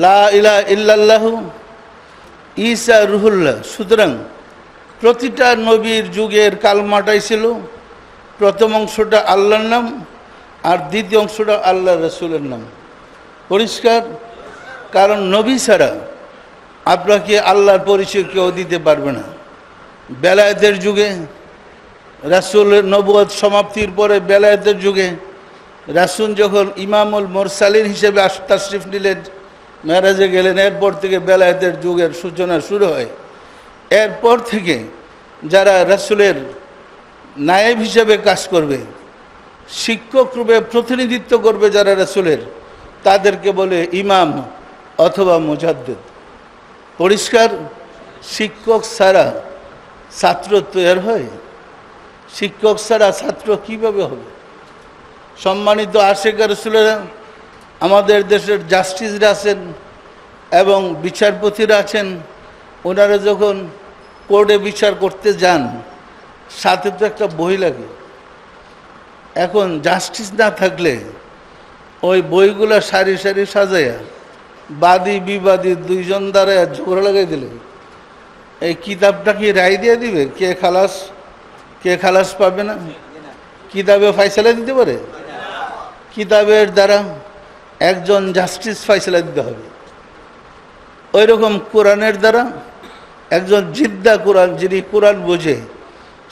লা ইলাহা ইল্লাল্লাহু ঈসা রুহুল্লাহ। সুতরাং প্রতিটা নবীর যুগের কালমাটাই ছিল, প্রথম অংশটা আল্লাহর নাম আর দ্বিতীয় অংশটা আল্লাহ রাসূলের নাম। পরিষ্কার? কারণ নবী ছাড়া আপনাকে আল্লাহর পরিচয় কেউ দিতে পারবে না। বেলায়েতের যুগে রাসূলের নবুয়ত সমাপ্তির পরে বেলায়েতের যুগে রাসূল যখন ইমামুল মুরসালিন হিসেবে তাশরিফ নিলেন, মেরাজে গেলেন, এরপর থেকে বেলায়েতের যুগের সূচনা শুরু হয়। এরপর থেকে যারা রাসূলের নায়েব হিসেবে কাজ করবে, শিক্ষক রূপে প্রতিনিধিত্ব করবে যারা রাসূলের, তাদেরকে বলে ইমাম অথবা মুজাদ্দিদ। পরিষ্কার? শিক্ষক ছাড়া ছাত্র তৈরি হয়? শিক্ষক ছাড়া ছাত্র কিভাবে হবে? সম্মানিত আশিক রাসূলেরা, আমাদের দেশের জাস্টিসরা আছেন এবং বিচারপতিরা আছেন, ওনারা যখন কোর্টে বিচার করতে যান সাথে তো একটা বই লাগে। এখন জাস্টিস না থাকলে ওই বইগুলা সারি সারি সাজাইয়া বাদী বিবাদী দুইজন দ্বারা ঝগড়া লাগাই দিলে এই কিতাবটা কি রায় দিয়ে দিবে কে খালাস পাবে না? কিতাবে ফাইসালা দিতে পারে? কিতাবের দ্বারা একজন জাস্টিস ফাইসালা দিতে হবে। ওই রকম কোরআনের দ্বারা একজন জিদ্দা কোরআন, যিনি কোরআন বোঝে,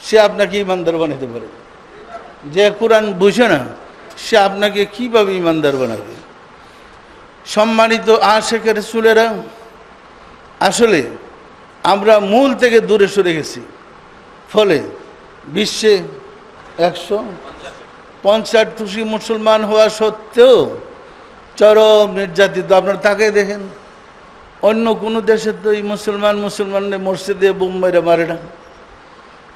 সে আপনাকে ইমানদার বানাতে পারে। যে কোরআন বুঝে না সে আপনাকে কিভাবে ইমানদার বানাবে? সম্মানিত আশিক রাসূলেরা, আসলে আমরা মূল থেকে দূরে সরে গেছি, ফলে বিশ্বে 150 মুসলমান হওয়া সত্ত্বেও চরম নির্যাতিত। আপনারা তাকে দেখেন, অন্য কোনো দেশে তো এই মুসলমানদের মসজিদে বোম মেরে মারে না,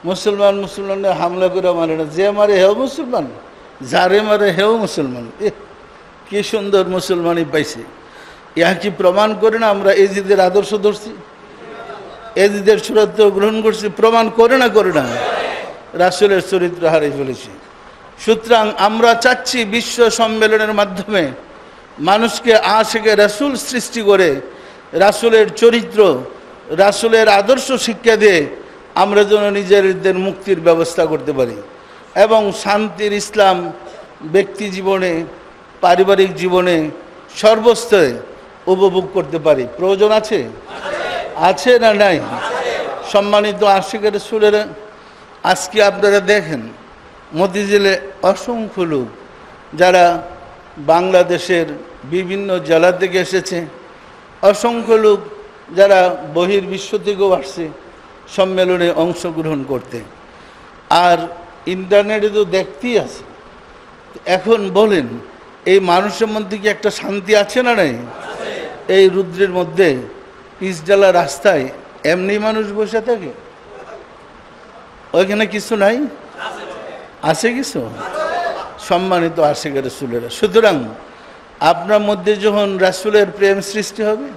মুসলমানদের হামলা করে মারে না। যে মারে হেও মুসলমান, যারে মারে হেও মুসলমান। কি সুন্দর মুসলমানই পাইছে। ইহা কি প্রমাণ করে না আমরা এজিদের আদর্শ ধরছি, এজিদের চূড়ান্ত গ্রহণ করছি? প্রমাণ করে না রাসূলের চরিত্র হারিয়ে ফেলেছি। সুতরাং আমরা চাচ্ছি বিশ্ব সম্মেলনের মাধ্যমে মানুষকে আশিকে রাসূল সৃষ্টি করে রাসূলের চরিত্র, রাসূলের আদর্শ শিক্ষা দিয়ে আমরা যেন নিজেদের মুক্তির ব্যবস্থা করতে পারি এবং শান্তির ইসলাম ব্যক্তি জীবনে, পারিবারিক জীবনে, সর্বস্তরে উপভোগ করতে পারি। প্রয়োজন আছে না নাই? সম্মানিত আশিক রাসূলেরা, আজকে আপনারা দেখেন মতিঝিলে অসংখ্য লোক যারা বাংলাদেশের বিভিন্ন জেলা থেকে এসেছে, অসংখ্য লোক যারা বহির্বিশ্ব থেকেও আসছে সম্মেলনে অংশগ্রহণ করতে। আর ইন্টারনেটে তো দেখতেই আছে। এখন বলেন, এই মানুষের মধ্যে কি একটা শান্তি আছে না নাই? এই রুদ্রের মধ্যে পিচঢালা রাস্তায় এমনি মানুষ বসে থাকে? ওইখানে কিছু নাই? আছে কিছু? সম্মানিত আশিক রাসূলেরা, সুতরাং আপনার মধ্যে যখন রাসূলের প্রেম সৃষ্টি হবে,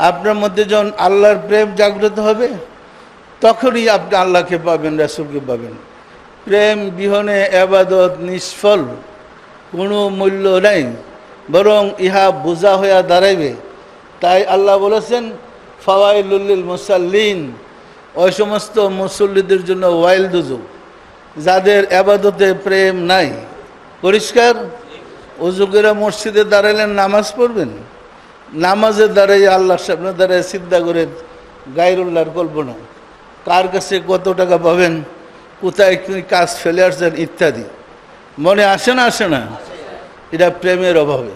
আপনার মধ্যে যখন আল্লাহর প্রেম জাগ্রত হবে, তখনই আপনি আল্লাহকে পাবেন, রাসূলকে পাবেন। প্রেম বিহনে ইবাদত নিষ্ফল, কোনো মূল্য নাই, বরং ইহা বোঝা হইয়া দাঁড়াইবে। তাই আল্লাহ বলেছেন ফাওয়াইলুল লিল মুসাল্লিন, ওই সমস্ত মুসল্লিদের জন্য ওয়াইল দুজক, যাদের ইবাদতে প্রেম নাই। পরিষ্কার? ওযু করে মসজিদে দাঁড়াইলেন, নামাজ পড়বেন, নামাজে দাঁড়াই আল্লাহর সামনে দাঁড়ায় চিন্তা করে গায়রুল্লাহর কল্পনা, কার কাছে কত টাকা পাবেন, কোথায় কি কাজ ফেলে আসছেন ইত্যাদি মনে আসে না? আসে না? এটা প্রেমের অভাবে।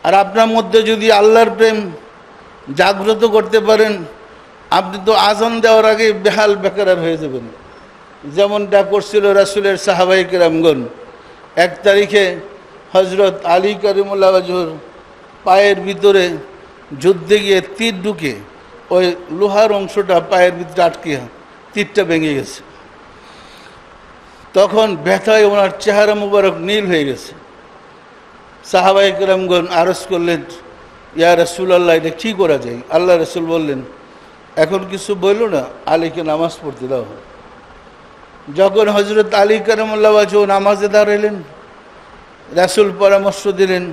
আর আপনার মধ্যে যদি আল্লাহর প্রেম জাগ্রত করতে পারেন, আপনি তো আজান দেওয়ার আগে বেহাল বেকার হয়ে যাবেন, যেমনটা করছিল রাসূলের সাহাবায়ে কেরামগণ। 1 তারিখে হযরত আলী কারিমুল্লাহ ওয়াজহুর পায়ের ভিতরে যুদ্ধে গিয়ে তীর ঢুকে ওই লোহার অংশটা পায়ের ভিতরে আটকে তীরটা ভেঙে গেছে। তখন ব্যথায় ওনার চেহারা মুবারক নীল হয়ে গেছে। সাহাবায়ে কেরামগণ আরজ করলেন, ইয়া রাসূলুল্লাহ, এটা কী করা যায়? আল্লাহ রাসূল বললেন, এখন কিছু বলল না, আলীকে নামাজ পড়তে দাও। যখন হযরত আলী কারিমুল্লাহ ওয়াজহু নামাজে দাঁড়াইলেন, রাসূল পরামর্শ দিলেন,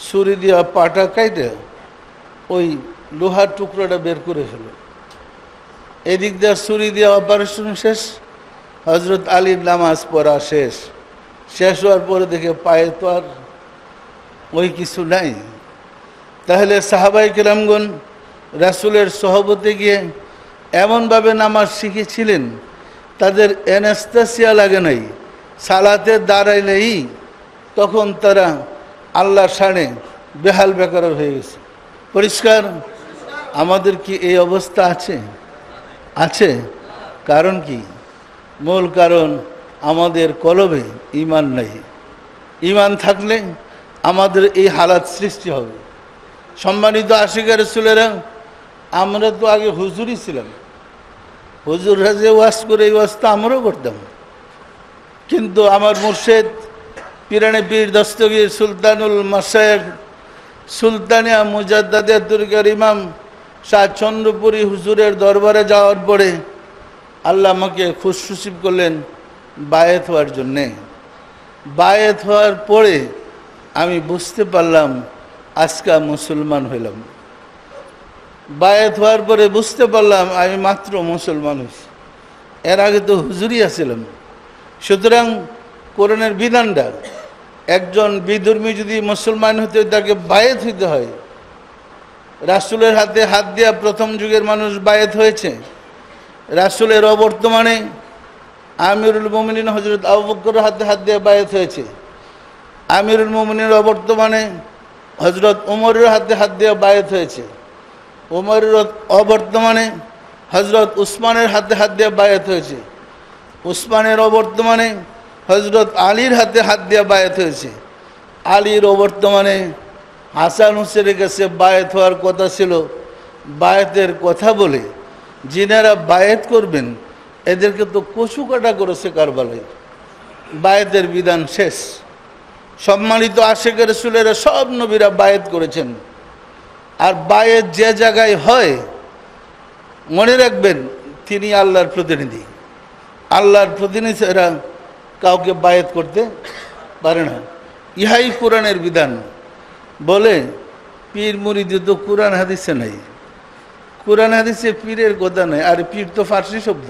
ছুরি দিয়া পাটা কাইটে ওই লোহার টুকরোটা বের করে ফেলো। এদিক দিয়ে ছুরি দিয়ে অপারেশন শেষ, হযরত আলীর নামাজ পড়া শেষ। শেষ হওয়ার পরে দেখে পায়ে তো আর ওই কিছু নাই। তাহলে সাহাবায়ে কেরামগণ রাসূলের সহবতে গিয়ে এমনভাবে নামাজ শিখেছিলেন, তাদের অ্যানেস্থেসিয়া লাগে নাই। সালাতে দাঁড়াইলেই তখন তারা আল্লাহর শানে বেহাল বেকার হয়ে গেছে। পরিষ্কার? আমাদের কি এই অবস্থা আছে? আছে। কারণ কি? মূল কারণ আমাদের কলবে ঈমান নাই। ঈমান থাকলে আমাদের এই হালাত সৃষ্টি হবে। সম্মানিত আশিক রাসূলেরা, আমরা তো আগে হুজুরই ছিলাম, হুজুররা যে ওয়াজ করে এই ওয়াজ তো আমরাও করতাম। কিন্তু আমার মুর্শিদ পিরানে পীর দস্তগীর সুলতানুল মাশায়েখ সুলতানিয়া মুজাদ্দাদিয়াতুল ইমাম শাহ চন্দ্রপুরী হুজুরের দরবারে যাওয়ার পরে আল্লাহ আমাকে খুশনসিব করলেন বায়েত হওয়ার জন্যে। বায়েত হওয়ার পরে আমি বুঝতে পারলাম আজকে মুসলমান হইলাম। বায়েত হওয়ার পরে বুঝতে পারলাম আমি মাত্র মুসলমান হয়েছি, এর আগে তো হুজুরই আছিলাম। সুতরাং কোরআনের বিধানটা, একজন বিধর্মী যদি মুসলমান হতে হয় তাকে বায়েত হইতে হয়। রাসূলের হাতে হাত দিয়া প্রথম যুগের মানুষ বায়েত হয়েছে। রাসূলের অবর্তমানে আমিরুল মুমিনিন হযরত আবু বকরের হাতে হাত দিয়ে বায়েত হয়েছে। আমিরুল মুমিনিনের অবর্তমানে হযরত ওমরের হাতে হাত দিয়ে বায়েত হয়েছে। ওমরের অবর্তমানে হযরত উসমানের হাতে হাত দিয়ে বায়েত হয়েছে। উসমানের অবর্তমানে হযরত আলীর হাতে হাত দিয়ে বায়েত হয়েছে। আলীর অবর্তমানে হাসান হুসেনের কাছে বায়েত হওয়ার কথা ছিল। বায়েতের কথা বলে যিনারা বায়েত করবেন এদেরকে তো কচু কাটা করেছে কারবালায়। বায়েতের বিধান শেষ। সম্মানিত আশিক রাসূলেরা সব নবীরা বায়েত করেছেন। আর বায়েত যে জায়গায় হয় মনে রাখবেন তিনি আল্লাহর প্রতিনিধি। আল্লাহর প্রতিনিধি এরা কাউকে বায়েত করতে পারে না। ইহাই কোরআনের বিধান। বলে পীর মুরিদি তো কোরআন হাদিসে নাই, কোরআন হাদিসে পীরের কথা নাই। আর পীর তো ফার্সি শব্দ,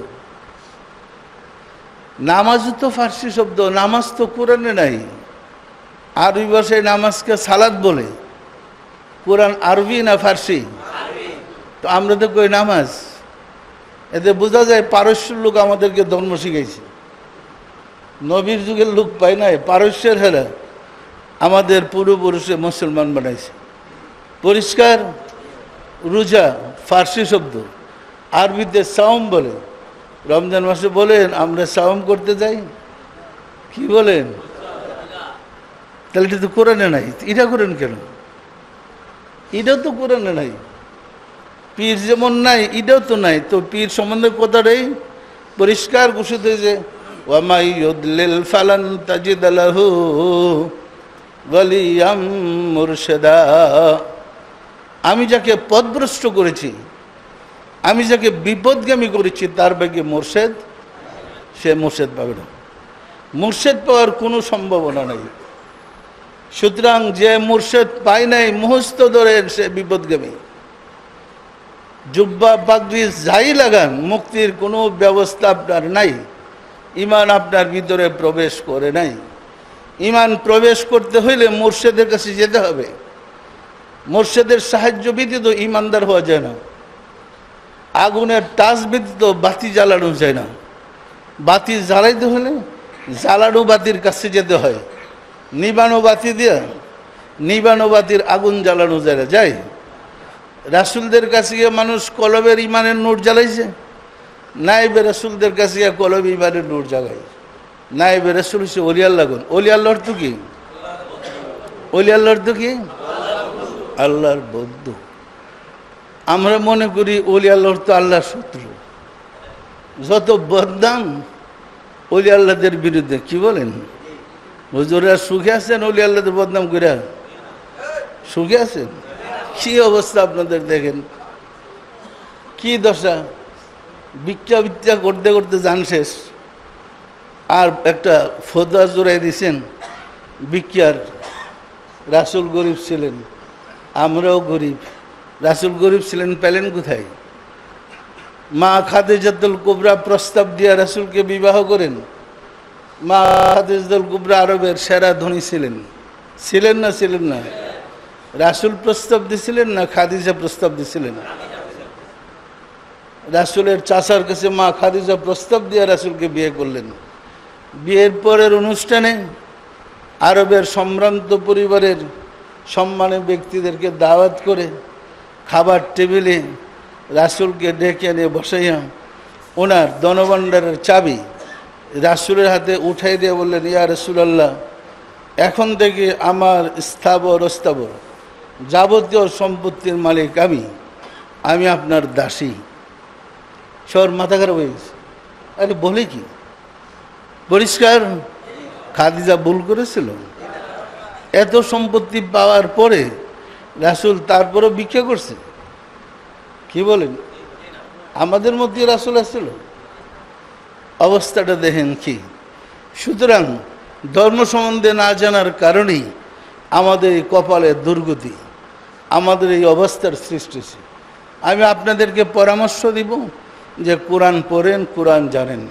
নামাজও তো ফার্সি শব্দ, নামাজ তো কোরআনে নাই। আরবি ভাষায় নামাজকে সালাত বলে। কোরআন আরবি না ফার্সি? তো আমরা তো কই নামাজ। এতে বোঝা যায় পারস্যের লোক আমাদেরকে ধর্ম শিখাইছে। নবীর যুগের লোক পাই নাই, পারস্যের হেরা আমাদের পূর্বপুরুষে মুসলমান বানাইছে। পরিষ্কার? রোজা ফার্সি শব্দ, আরবিতে সাওম বলে। রমজান মাসে বলেন আমরা সাওম করতে যাই, কি বলেন? তাহলে এটা তো কোরআনে নাই। এটা করেন কেন? এটাও তো কোরআনে নাই। পীর যেমন নাই এটাও তো নাই, তো পীর সম্বন্ধে কথাটাই পরিষ্কার ঘোষিত হয়েছে, ওয়ামাই ইউদলিল ফালান তাজিদ লাহু ওয়ালিয়াম মুরশিদা। আমি যাকে পথভ্রষ্ট করেছি, আমি যাকে বিপদগামী করেছি, তার ভাগ্যে মোর্শেদ, সে মোর্শেদ পাবে না। মোর্শেদ পাওয়ার কোনো সম্ভাবনা নেই। সুতরাং যে মোর্শেদ পায় নাই, মুহস্ত ধরে সে বিপদগামী। জুব্বা পাগড়ি যাই লাগান, মুক্তির কোনো ব্যবস্থা আপনার নাই। ঈমান আপনার ভিতরে প্রবেশ করে নাই। ঈমান প্রবেশ করতে হইলে মুর্শিদের কাছে যেতে হবে। মুর্শিদের সাহায্য ব্যতীত ঈমানদার হওয়া যায় না। আগুনের টাচ ব্যতীত বাতি জ্বালানো যায় না। বাতি জ্বালাইতে হলে জ্বালানো বাতির কাছে যেতে হয়। নিবানো বাতি দিয়ে নিবানো বাতির আগুন জ্বালানো যায় না, যায়? রাসূলদের কাছে গিয়ে মানুষ কলবের ইমানের নূর জ্বালাইছে, নাইবে রাসূলদের কাছে গিয়ে কলব ইমানের নূর জ্বালায়। নাইবে রাসূল হচ্ছে ওলি আল্লাহ। ওলি আল্লাহর তো কি? ওলি আল্লাহর তো কি? আল্লাহর বন্ধু। আমরা মনে করি ওলি আল্লাহর তো আল্লাহর শত্রু। যত বদনাম ওলি আল্লাহদের বিরুদ্ধে। কি বলেন হুজুরা? সুখে আছেন ওলি আল্লাহদের বদনাম করে? সুখে আছেন? কি অবস্থা আপনাদের দেখেন, কি দশা! ভিক্ষা ভিক্ষা করতে করতে যান শেষ। আর একটা ফতোয়া জোড়াই দিয়েছেন ভিক্ষার। রাসূল গরিব ছিলেন, আমরাও গরিব। রাসূল গরিব ছিলেন, পেলেন কোথায়? মা খাদিজাতুল কুবরা প্রস্তাব দিয়ে রাসূলকে বিবাহ করেন। মা খাদিজাতুল কুবরা আরবের সেরা ধনী ছিলেন। ছিলেন না ছিলেন না? রাসূল প্রস্তাব দিছিলেন না খাদিজা প্রস্তাব দিছিলেন? রাসূলের চাচার কাছে মা খাদিজা প্রস্তাব দিয়ে রাসূলকে বিয়ে করলেন। বিয়ের পরের অনুষ্ঠানে আরবের সম্ভ্রান্ত পরিবারের সম্মানী ব্যক্তিদেরকে দাওয়াত করে খাবার টেবিলে রাসূলকে ডেকে এনে বসাইয়া ওনার ধনভাণ্ডারের চাবি রাসূলের হাতে উঠাই দিয়ে বললেন, ইয়া রাসূলুল্লাহ, এখন থেকে আমার স্থাবর অস্থাবর যাবতীয় সম্পত্তির মালিক আমি আপনার দাসী। সর মাথা খারাপ হয়ে গেছে। আরে বলে কি? পরিষ্কার খাদিজা ভুল করেছিল? এত সম্পত্তি পাওয়ার পরে রাসূল তারপরও ভিক্ষা করছে? কি বলেন? আমাদের মধ্যে রাসূল আসছিল? অবস্থাটা দেখেন কি। সুতরাং ধর্ম সম্বন্ধে না জানার কারণেই আমাদের এই কপালে দুর্গতি, আমাদের এই অবস্থার সৃষ্টি। আমি আপনাদেরকে পরামর্শ দিব যে কোরআন পড়েন, কোরআন জানেন।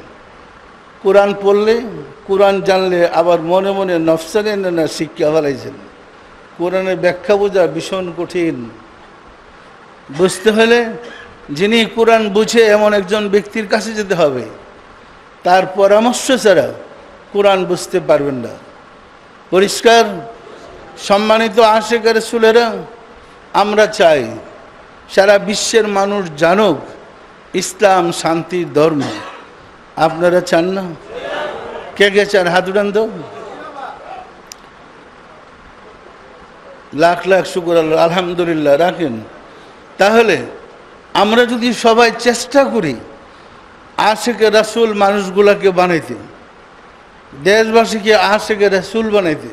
কোরআন পড়লে, কোরআন জানলে আবার মনে মনে নফসানে না শিক্ষা ফেলাইছেন। কোরআনের ব্যাখ্যা বোঝা ভীষণ কঠিন। বুঝতে হলে যিনি কোরআন বুঝে এমন একজন ব্যক্তির কাছে যেতে হবে। তার পরামর্শ ছাড়া কোরআন বুঝতে পারবেন না। পরিষ্কার? সম্মানিত আশিক রাসূলেরা, আমরা চাই সারা বিশ্বের মানুষ জানুক ইসলাম শান্তির ধর্ম। আপনারা চান না? কে কে চান? হাত উঠান তো। লাখ লাখ শুকর আল্লাহ, আলহামদুলিল্লাহ। রাখেন। তাহলে আমরা যদি সবাই চেষ্টা করি আশিকে রাসূল মানুষগুলাকে বানাইতে, দেশবাসীকে আশিকে রাসূল বানাইতে,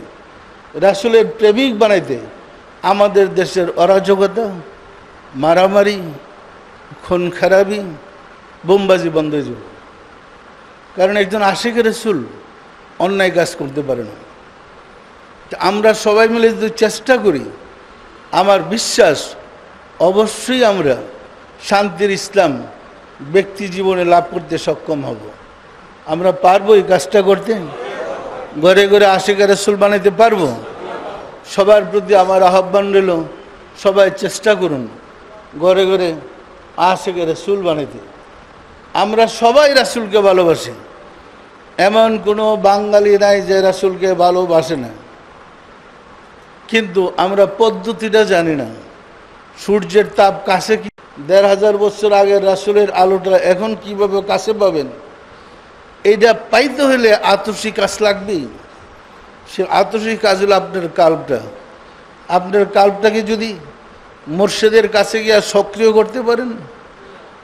রাসূলের প্রেমিক বানাইতে, আমাদের দেশের অরাজকতা, মারামারি, খুন খারাপি, বোমবাজি বন্ধ হয়ে যাবে। কারণ একজন আশিকে রাসূল অন্যায় কাজ করতে পারে না। আমরা সবাই মিলে যদি চেষ্টা করি, আমার বিশ্বাস অবশ্যই আমরা শান্তির ইসলাম ব্যক্তি জীবনে লাভ করতে সক্ষম হব। আমরা পারবো এই কাজটা করতে? ঘরে ঘরে আশিকে রাসূল বানাইতে পারবো? সবার প্রতি আমার আহ্বান রইল, সবাই চেষ্টা করুন ঘরে ঘরে আশিকে রাসূল বানাইতে। আমরা সবাই রাসূলকে ভালোবাসি, এমন কোনো বাঙালি নাই যে রাসূলকে ভালোবাসে না। কিন্তু আমরা পদ্ধতিটা জানি না। সূর্যের তাপ কাছে, কি ১৫০০ বছর আগের রাসূলের আলোটা এখন কিভাবে কাছে পাবেন? এইটা পাইতে হলে আতসী কাজ লাগবেই। সে আতসী কাজ হলো আপনার কাল্পটা। আপনার কাল্পটাকে যদি মুর্শিদের কাছে গিয়ে সক্রিয় করতে পারেন,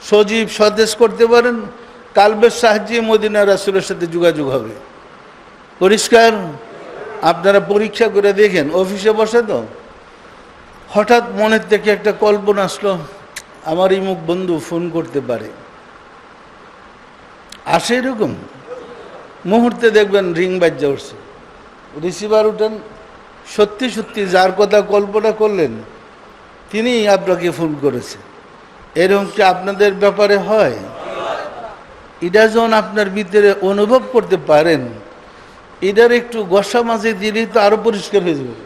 সজীব সতেজ করতে পারেন, কালবের সাহায্যে মদিনা রাসূলের সাথে যোগাযোগ হবে। পরিষ্কার? আপনারা পরীক্ষা করে দেখেন। অফিসে বসে তো হঠাৎ মনের থেকে একটা কল্পনা আসলো, আমার ইমুক বন্ধু ফোন করতে পারে, আসে এরকম মুহূর্তে দেখবেন রিং বাজ্যা উঠছে, রিসিভার উঠেন, সত্যি সত্যি যার কথা কল্পনা করলেন তিনি আপনাকে ফোন করেছে। এরকম কি আপনাদের ব্যাপারে হয়? এটা যখন আপনার ভিতরে অনুভব করতে পারেন, এটার একটু গসা মাঝে দিলেই তো আরো পরিষ্কার হয়ে যাবে।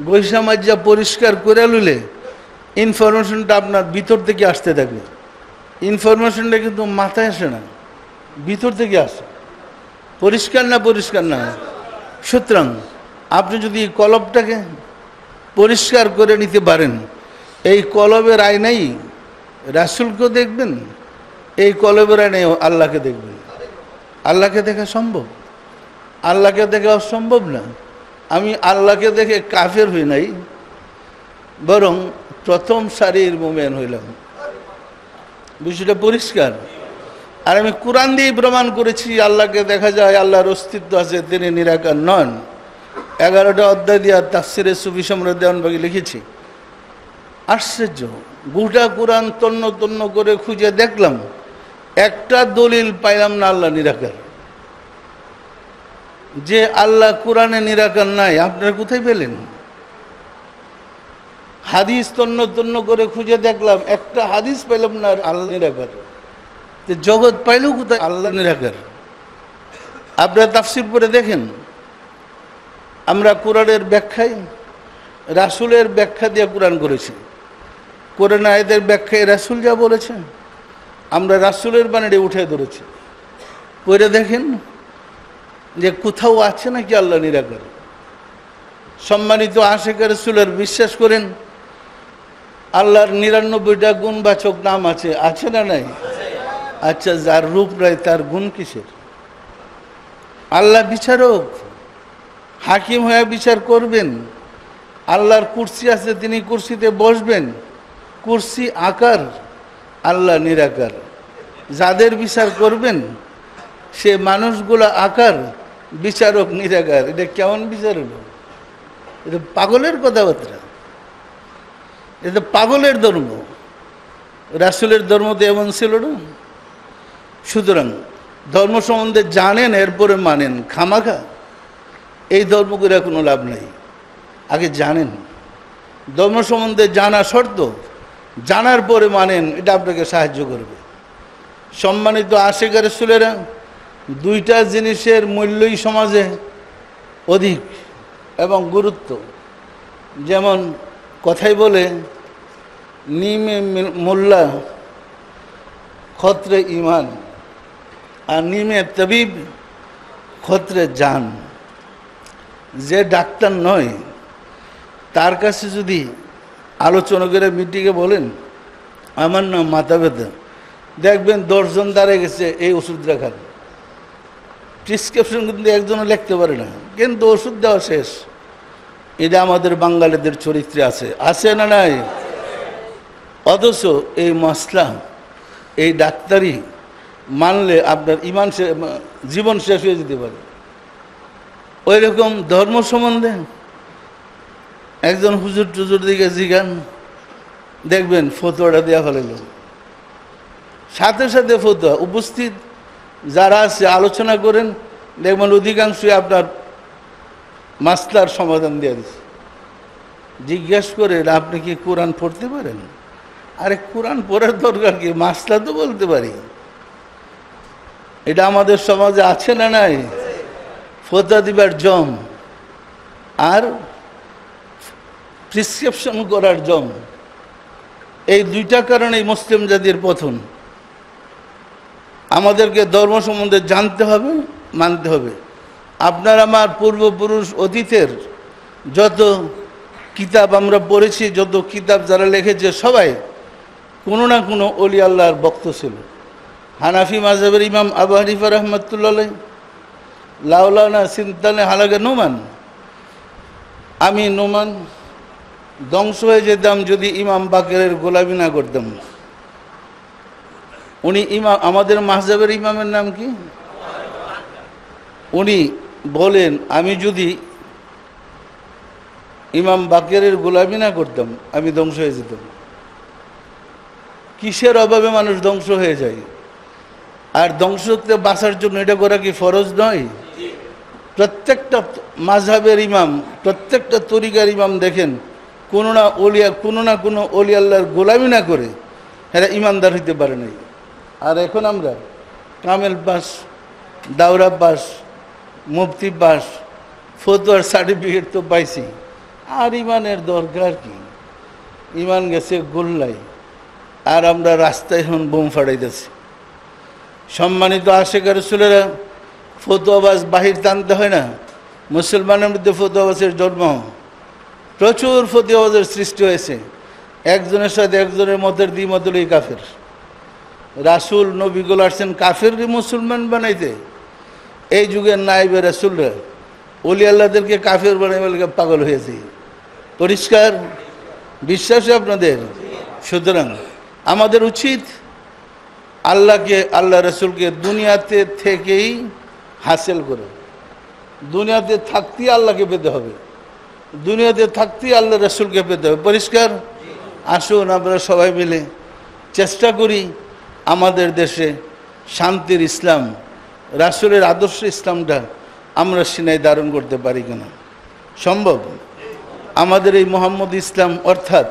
গৈসা মাজ্জা পরিষ্কার করে লইলে ইনফরমেশনটা আপনার ভিতর থেকে আসতে থাকবে। ইনফরমেশনটা কিন্তু মাথায় আসে না, ভিতর থেকে আসে। পরিষ্কার না? পরিষ্কার না? সুতরাং আপনি যদি এই কলবটাকে পরিষ্কার করে নিতে পারেন, এই কলবের আয়নাই রাসূলকেও দেখবেন, এই কলবের আয়নায় আল্লাহকে দেখবেন। আল্লাহকে দেখা সম্ভব? আল্লাহকে দেখা অসম্ভব না। আমি আল্লাহকে দেখে কাফের হই নাই, বরং প্রথম সারির মুমিন হইলাম। বিষয়টা পরিষ্কার। আর আমি কোরআন দিয়ে প্রমাণ করেছি আল্লাহকে দেখা যায়, আল্লাহর অস্তিত্ব আছে, তিনি নিরাকার নন। 11টা অধ্যায় দিয়ে তাফসিরে সুফি সম্রাট দেওয়ানবাগী লিখেছি। আশ্চর্য, গোটা কোরআন তন্ন তন্ন করে খুঁজে দেখলাম, একটা দলিল পাইলাম না আল্লাহ নিরাকার। যে আল্লাহ কোরআনে নিরাকার নাই, আপনারা কোথায় পেলেন? হাদিস তন্ন তন্ন করে খুঁজে দেখলাম, একটা হাদিস পাইলাম না আল্লাহ নিরাকার। জগৎ পাইলেও কোথায় আল্লাহ নিরাকার? আপনারা তাফসির পড়ে দেখেন, আমরা কোরআনের ব্যাখ্যায় রাসূলের ব্যাখ্যা দিয়ে কোরআন করেছি। কোরআন আয়াতের ব্যাখ্যায় রাসূল যা বলেছেন আমরা রাসূলের বাণীতে উঠে ধরেছি। পড়ে দেখেন যে কোথাও আছে নাকি আল্লাহ নিরাকার। সম্মানিত আশিক রাসূলের বিশ্বাস করেন আল্লাহর 99টা গুণবাচক নাম আছে, আছে না নাই? আচ্ছা, যার রূপ নাই তার গুণ কিসের? আল্লাহ বিচারক, হাকিম হয়ে বিচার করবেন। আল্লাহর কুরসি আছে, তিনি কুরসিতে বসবেন। কুরসি আকার, আল্লাহ নিরাকার। যাদের বিচার করবেন সে মানুষগুলা আকার, বিচারক নিরাকার। এটা কেমন বিচার হলো? এটা পাগলের কথাবার্তা, এটা পাগলের ধর্ম। রাসূলের ধর্ম তো এমন ছিল না। সুতরাং ধর্ম সম্বন্ধে জানেন, এরপরে মানেন। খামাখা এই ধর্ম করে কোনো লাভ নেই। আগে জানেন, ধর্ম সম্বন্ধে জানা শর্ত, জানার পরে মানেন, এটা আপনাকে সাহায্য করবে। সম্মানিত আশিক রাসূলেরা দুইটা জিনিসের মূল্যই সমাজে অধিক এবং গুরুত্ব। যেমন কথাই বলে, নিমে মোল্লা খতরে ইমান, আর নিমে তবিব খতরে জান। যে ডাক্তার নয় তার কাছে যদি আলোচনা করে মিটিংয়ে বলেন আমার নাম মাথা ব্যথা, দেখবেন 10 জন দাঁড়িয়ে গেছে এই ওষুধটা খান। প্রেসক্রিপশন কিন্তু একজনও লিখতে পারে না, কিন্তু ওষুধ দেওয়া শেষ। এটা আমাদের বাঙালিদের চরিত্রে আছে, আছে না নাই? অথচ এই মশলা, এই ডাক্তারি মানলে আপনার ইমান জীবন শেষ হয়ে যেতে পারে। ওই রকম ধর্ম সম্বন্ধে একজন হুজুর টুজুর দিকে জিগান, দেখবেন ফতোয়াটা দেওয়া ফেলাইল। সাথে সাথে ফতোয়া উপস্থিত যারা আছে আলোচনা করেন, দেখবেন অধিকাংশই আপনার মাসলার সমাধান দিয়ে দিচ্ছে। জিজ্ঞাসা করেন আপনি কি কোরআন পড়তে পারেন? আরে কোরআন পড়ার দরকার কি, মাসলা তো বলতে পারি। এটা আমাদের সমাজে আছে না নাই? ফতোয়া দিবার জম আর প্রেসক্রিপশন করার জম, এই দুইটা কারণেই মুসলিম জাতির পতন। আমাদেরকে ধর্ম সম্বন্ধে জানতে হবে, মানতে হবে। আপনার আমার পূর্বপুরুষ অতীতের যত কিতাব আমরা পড়েছি, যত কিতাব যারা লিখেছে, সবাই কোনো না কোনো ওলি আল্লাহর ভক্ত ছিল। হানাফি মাযহাবের ইমাম আবু হানিফা রাহমাতুল্লাহ আলাইহি লাউলানা সিনতানে হালাকে নুমান, আমি নুমান ধ্বংস হয়ে যেতাম যদি ইমাম বাকেরের গোলামি না করতাম। উনি ইমাম, আমাদের মাহজাবের ইমামের নাম কি? উনি বলেন আমি যদি ইমাম বাকেরের গোলামি না করতাম আমি ধ্বংস হয়ে যেতাম। কিসের অভাবে মানুষ ধ্বংস হয়ে যায়? আর ধ্বংস থেকে বাঁচার জন্য এটা করা কি ফরজ নয়? প্রত্যেকটা মাযহাবের ইমাম, প্রত্যেকটা তরিকার ইমাম দেখেন কোনো না কোনো অলি আল্লাহর গোলামি না করে এরা ইমানদার হইতে পারে নাই। আর এখন আমরা কামেল পাস, দাওরা পাস, মুফতি পাস, ফতোয়ার সার্টিফিকেট তো পাইছি, আর ইমানের দরকার কি? ইমান গেছে গোল্লাই, আর আমরা রাস্তায় এখন বোম ফাড়াইতেছি। সম্মানিত আশিক রাসূলেরা, ফতোয়াবাজ বাহির টানতে হয় না। মুসলমানের মধ্যে ফতোয়াবাজের জন্ম, প্রচুর ফতোয়াবাজের সৃষ্টি হয়েছে। একজনের সাথে একজনের মতের দ্বিমত হলেই কাফের। রাসূল নবীগুলো আসছেন কাফেরকে মুসলমান বানাইতে। এই যুগের নায়েবে রাসূলরা ওলি আল্লাহদেরকে কাফের বানাইবে পাগল হয়েছে। পরিষ্কার বিশ্বাসে আপনাদের? সুতরাং আমাদের উচিত আল্লাহকে, আল্লাহ রসুলকে দুনিয়াতে থেকেই হাসিল করে। দুনিয়াতে থাকতেই আল্লাহকে পেতে হবে, দুনিয়াতে থাকতেই আল্লাহ রসুলকে পেতে হবে। পরিষ্কার? আসুন আমরা সবাই মিলে চেষ্টা করি আমাদের দেশে শান্তির ইসলাম, রাসূলের আদর্শ ইসলামটা আমরা সিনায় ধারণ করতে পারি কিনা। সম্ভব? আমাদের এই মোহাম্মদ ইসলাম অর্থাৎ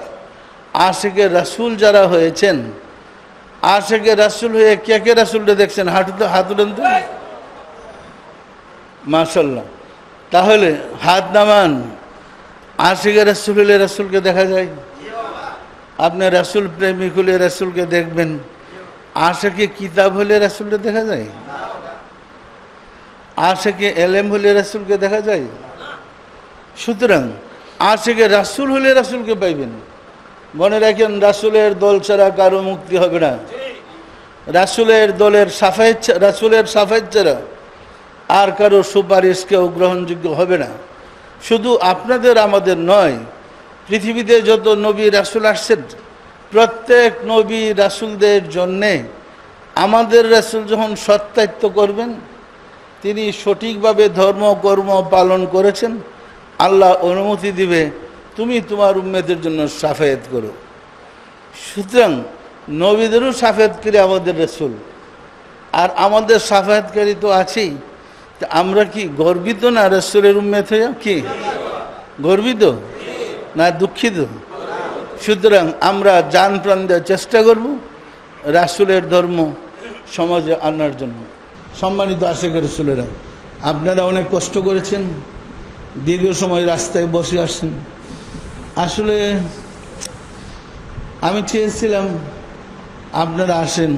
আশিকে রাসূল যারা হয়েছেন, আশিকে রাসূল হয়ে কে কে রাসূলটা দেখছেন? হাত উঠান তো, মাশাআল্লাহ। তাহলে হাত নামান। আশিকে রাসূল হলে রাসূলকে দেখা যায়। আপনি রাসূল প্রেমিক হলে রাসূলকে দেখবেন। আশিকে কিতাব হলে রাসূলকে দেখা যায়? আশিকে এলেম হলে রাসূলকে দেখা যায়? সুতরাং আশিকে রাসূল হলে রাসূলকে পাইবেন। মনে রাখেন, রাসূলের দল ছাড়া কারো মুক্তি হবে না। রাসূলের দলের সাফায়েত, রাসূলের সাফায়েত ছাড়া আর কারো সুপারিশ কেউ গ্রহণযোগ্য হবে না। শুধু আপনাদের আমাদের নয়, পৃথিবীতে যত নবী রাসূল আসছেন প্রত্যেক নবী রাসূলদের জন্যে আমাদের রাসূল যখন সত্যায়িত করবেন, তিনি সঠিকভাবে ধর্ম কর্ম পালন করেছেন, আল্লাহ অনুমতি দিবে তুমি তোমার উম্মতের জন্য সাফায়েত করো। সুতরাং নবীদেরও সাফায়েতকারী আমাদের রাসূল, আর আমাদের সাফায়েতকারী তো আছেই। আমরা কি গর্বিত না রাসূলের উম্মত হয়ে? কি গর্বিত না দুঃখিত? সুতরাং আমরা জান প্রাণ দেওয়ার চেষ্টা করব রাসূলের ধর্ম সমাজে আনার জন্য। সম্মানিত আশিক রাসূলেরা, আপনারা অনেক কষ্ট করেছেন, দীর্ঘ সময় রাস্তায় বসে আসছেন। আসলে আমি চেয়েছিলাম আপনারা আসেন।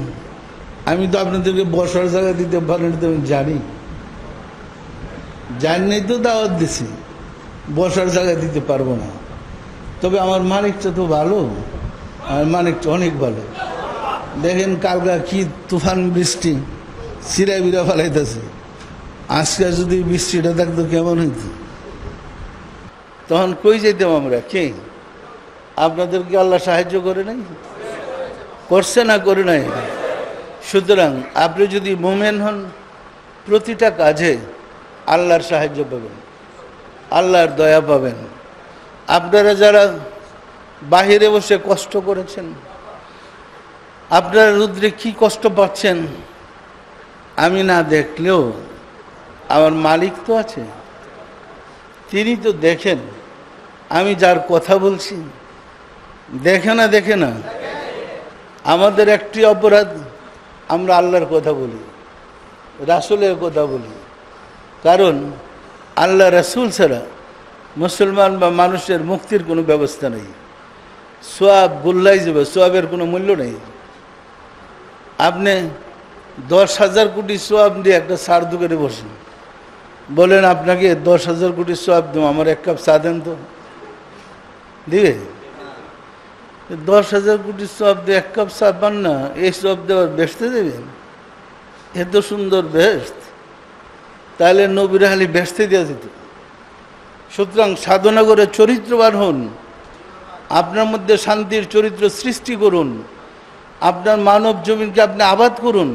আমি তো আপনাদেরকে বসার জায়গা দিতে পারেন, তো আমি জানি তো দাওয়াত দিছি, বসার জায়গা দিতে পারবো না। তবে আমার মালিকটা তো ভালো, আমার মালিকটা অনেক ভালো। দেখেন কালকা কি তুফান বৃষ্টি, চিরা বিরা ফেলাইতেছে। আজকে যদি বৃষ্টিটা থাকতো কেমন হইত? তখন কই যেতাম আমরা? কে আপনাদেরকে আল্লাহ সাহায্য করে নাই? করছে না করে নাই? সুতরাং আপনি যদি মুমিন হন, প্রতিটা কাজে আল্লাহর সাহায্য পাবেন, আল্লাহর দয়া পাবেন। আপনারা যারা বাহিরে বসে কষ্ট করেছেন, আপনারা রুদ্রে কি কষ্ট পাচ্ছেন আমি না দেখলেও আমার মালিক তো আছে, তিনি তো দেখেন। আমি যার কথা বলছি দেখে না? আমাদের একটি অপরাধ, আমরা আল্লাহর কথা বলি, রাসূলের কথা বলি। কারণ আল্লাহ রাসূল ছাড়া মুসলমান বা মানুষের মুক্তির কোনো ব্যবস্থা নেই। সোয়াব গুল্লাই যাবে, সোয়াবের কোনো মূল্য নেই। আপনি 10,000 কোটি সোয়াব দিয়ে একটা চার দোকানে বসেন, বলেন আপনাকে 10,000 কোটি সোয়াব দেবো, আমার এক কাপ চা দেন তো, দিবে? 10,000 কোটি সোয়াব দিয়ে এক কাপ চা পান না, এই সোয়াব দেওয়ার বেসতে দেবেন? এত সুন্দর বেস্ট, তাহলে নবীর হালি বেসতে দেওয়া যেত। সুতরাং সাধনা করে চরিত্রবান হন, আপনার মধ্যে শান্তির চরিত্র সৃষ্টি করুন, আপনার মানব জমিনকে আপনি আবাদ করুন।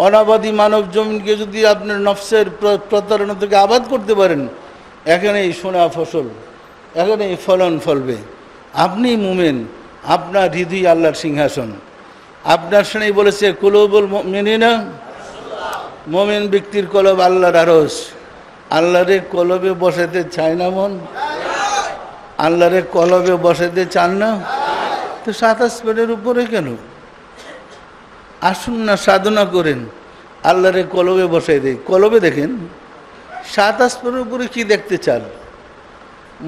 অনাবাদী মানব জমিনকে যদি আপনার নফসের প্রতারণা থেকে আবাদ করতে পারেন, এখানেই সোনা ফসল, এখানেই ফলন ফলবে। আপনি মুমিন, আপনার হৃদয় আল্লাহর সিংহাসন। আপনার শুনেই বলেছে কুলুবুল মুমিনিনা, মুমিন ব্যক্তির কলব আল্লাহর আরশ। আল্লাহরে কলবে বসাতে চায় না মন? আল্লাহরে কলবে বসাতে চান না? তো 7 আসমানের উপরে কেন? আসুন না, সাধনা করেন, আল্লাহরে কলবে বসাই দেয়। কলবে দেখেন, 7 আসমানের উপরে কি দেখতে চান?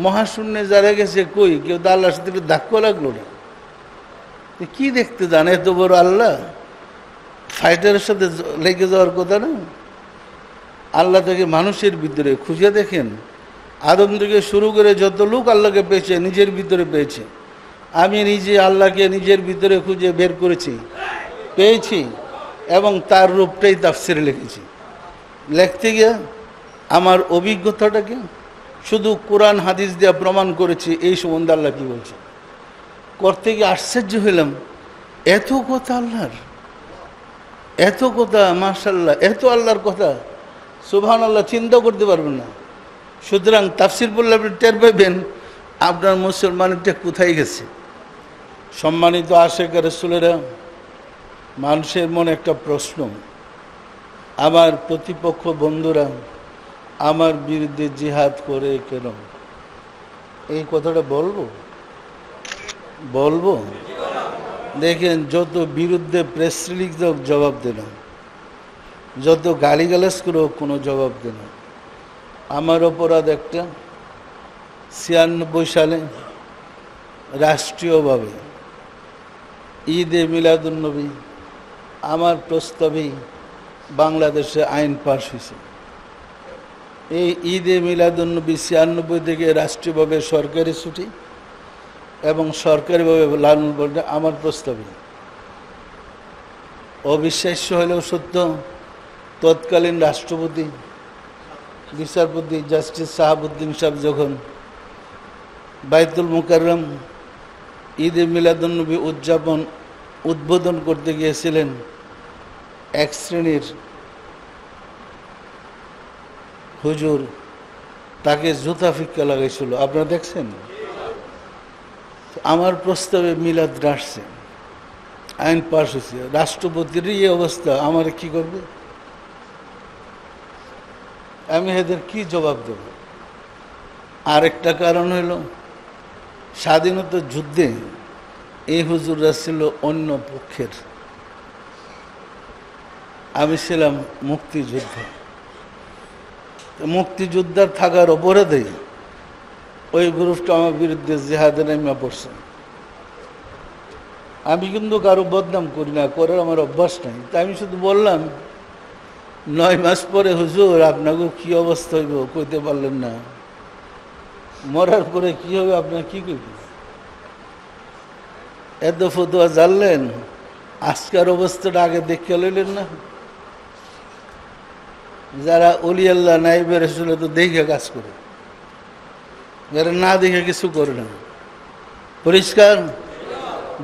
মহাশূন্যে যারা গেছে কই, কেউ তো আল্লাহর সাথে ধাক্কা লাগলো না। কি দেখতে যান এত বড় আল্লাহ? ফাইটারের সাথে লেগে যাওয়ার কথা না। আল্লাহ থেকে মানুষের ভিতরে খুঁজে দেখেন, আদম থেকে শুরু করে যত লোক আল্লাহকে পেয়েছে নিজের ভিতরে পেয়েছে। আমি নিজে আল্লাহকে নিজের ভিতরে খুঁজে বের করেছি, পেয়েছি, এবং তার রূপটাই তাফসিরে লিখেছি। লিখতে গিয়ে আমার অভিজ্ঞতাটাকে শুধু কোরআন হাদিস দিয়ে প্রমাণ করেছি এই সম্বন্ধে আল্লাহ কী বলছে। করতে গিয়ে আশ্চর্য হইলাম, এত কথা আল্লাহর, এত কথা, মাশাআল্লাহ, এত আল্লাহর কথা, সুবহানাল্লাহ, চিন্তা করতে পারবেন না। সুতরাং তাফসির বললে আপনি টের পাবেন আপনার মুসলমানটা কোথায় গেছে। সম্মানিত আশেক রাসূলেরা, মানুষের মনে একটা প্রশ্ন, আমার প্রতিপক্ষ বন্ধুরা আমার বিরুদ্ধে জিহাদ করে কেন? এই কথাটা বলবো। দেখেন, যত বিরুদ্ধে প্রেস রিলিজ হোক জবাব দেন, যত গালিগালাজ করে হোক কোনো জবাব দেন। আমার অপরাধ একটা, 96 সালে রাষ্ট্রীয়ভাবে ঈদে মিলাদুন্নবী আমার প্রস্তাবেই বাংলাদেশে আইন পাস হয়েছে। এই ঈদে মিলাদুন্নবী 96 থেকে রাষ্ট্রীয়ভাবে সরকারি ছুটি এবং সরকারিভাবে লালন পালন আমার প্রস্তাবে। অবিশ্বাস্য হলেও সত্য, তৎকালীন রাষ্ট্রপতি বিচারপতি জাস্টিস শাহাবুদ্দিন সাহেব যখন বাইতুল মুকাররম ঈদে মিলাদুন্নবী উদ্বোধন করতে গিয়েছিলেন, এক শ্রেণীর হুজুর তাকে জুতা ফিক্কা লাগাইছিল, আপনারা দেখছেন। আমার প্রস্তাবে মিলাদ আসছে, আইন পাশ হয়েছে, রাষ্ট্রপতির এই অবস্থা, আমার কি করবে? আমি এদের কি জবাব দেব? আরেকটা কারণ হইল, স্বাধীনতা যুদ্ধে এই হুজুররা ছিল অন্য পক্ষের, আমি ছিলাম মুক্তিযুদ্ধে। মুক্তিযোদ্ধার থাকার অপরাধে ওই গ্রুপটা আমার বিরুদ্ধে জিহাদে নেমে পড়ছে। আমি কিন্তু কারো বদনাম করি না, করার আমার অভ্যাস নাই। তাই আমি শুধু বললাম, 9 মাস পরে হুজুর আপনাকে কি অবস্থা হইব কইতে পারলেন না, মরার পরে কি হবে আপনার কি করবেন? এত ফতুয়া জানলেন, আজকের অবস্থাটা আগে দেখে লইলেন না? যারা অলি আল্লাহ নাইবে রাসূল তো দেখে কাজ করে, যারা না দেখে কিছু করে না। পরিষ্কার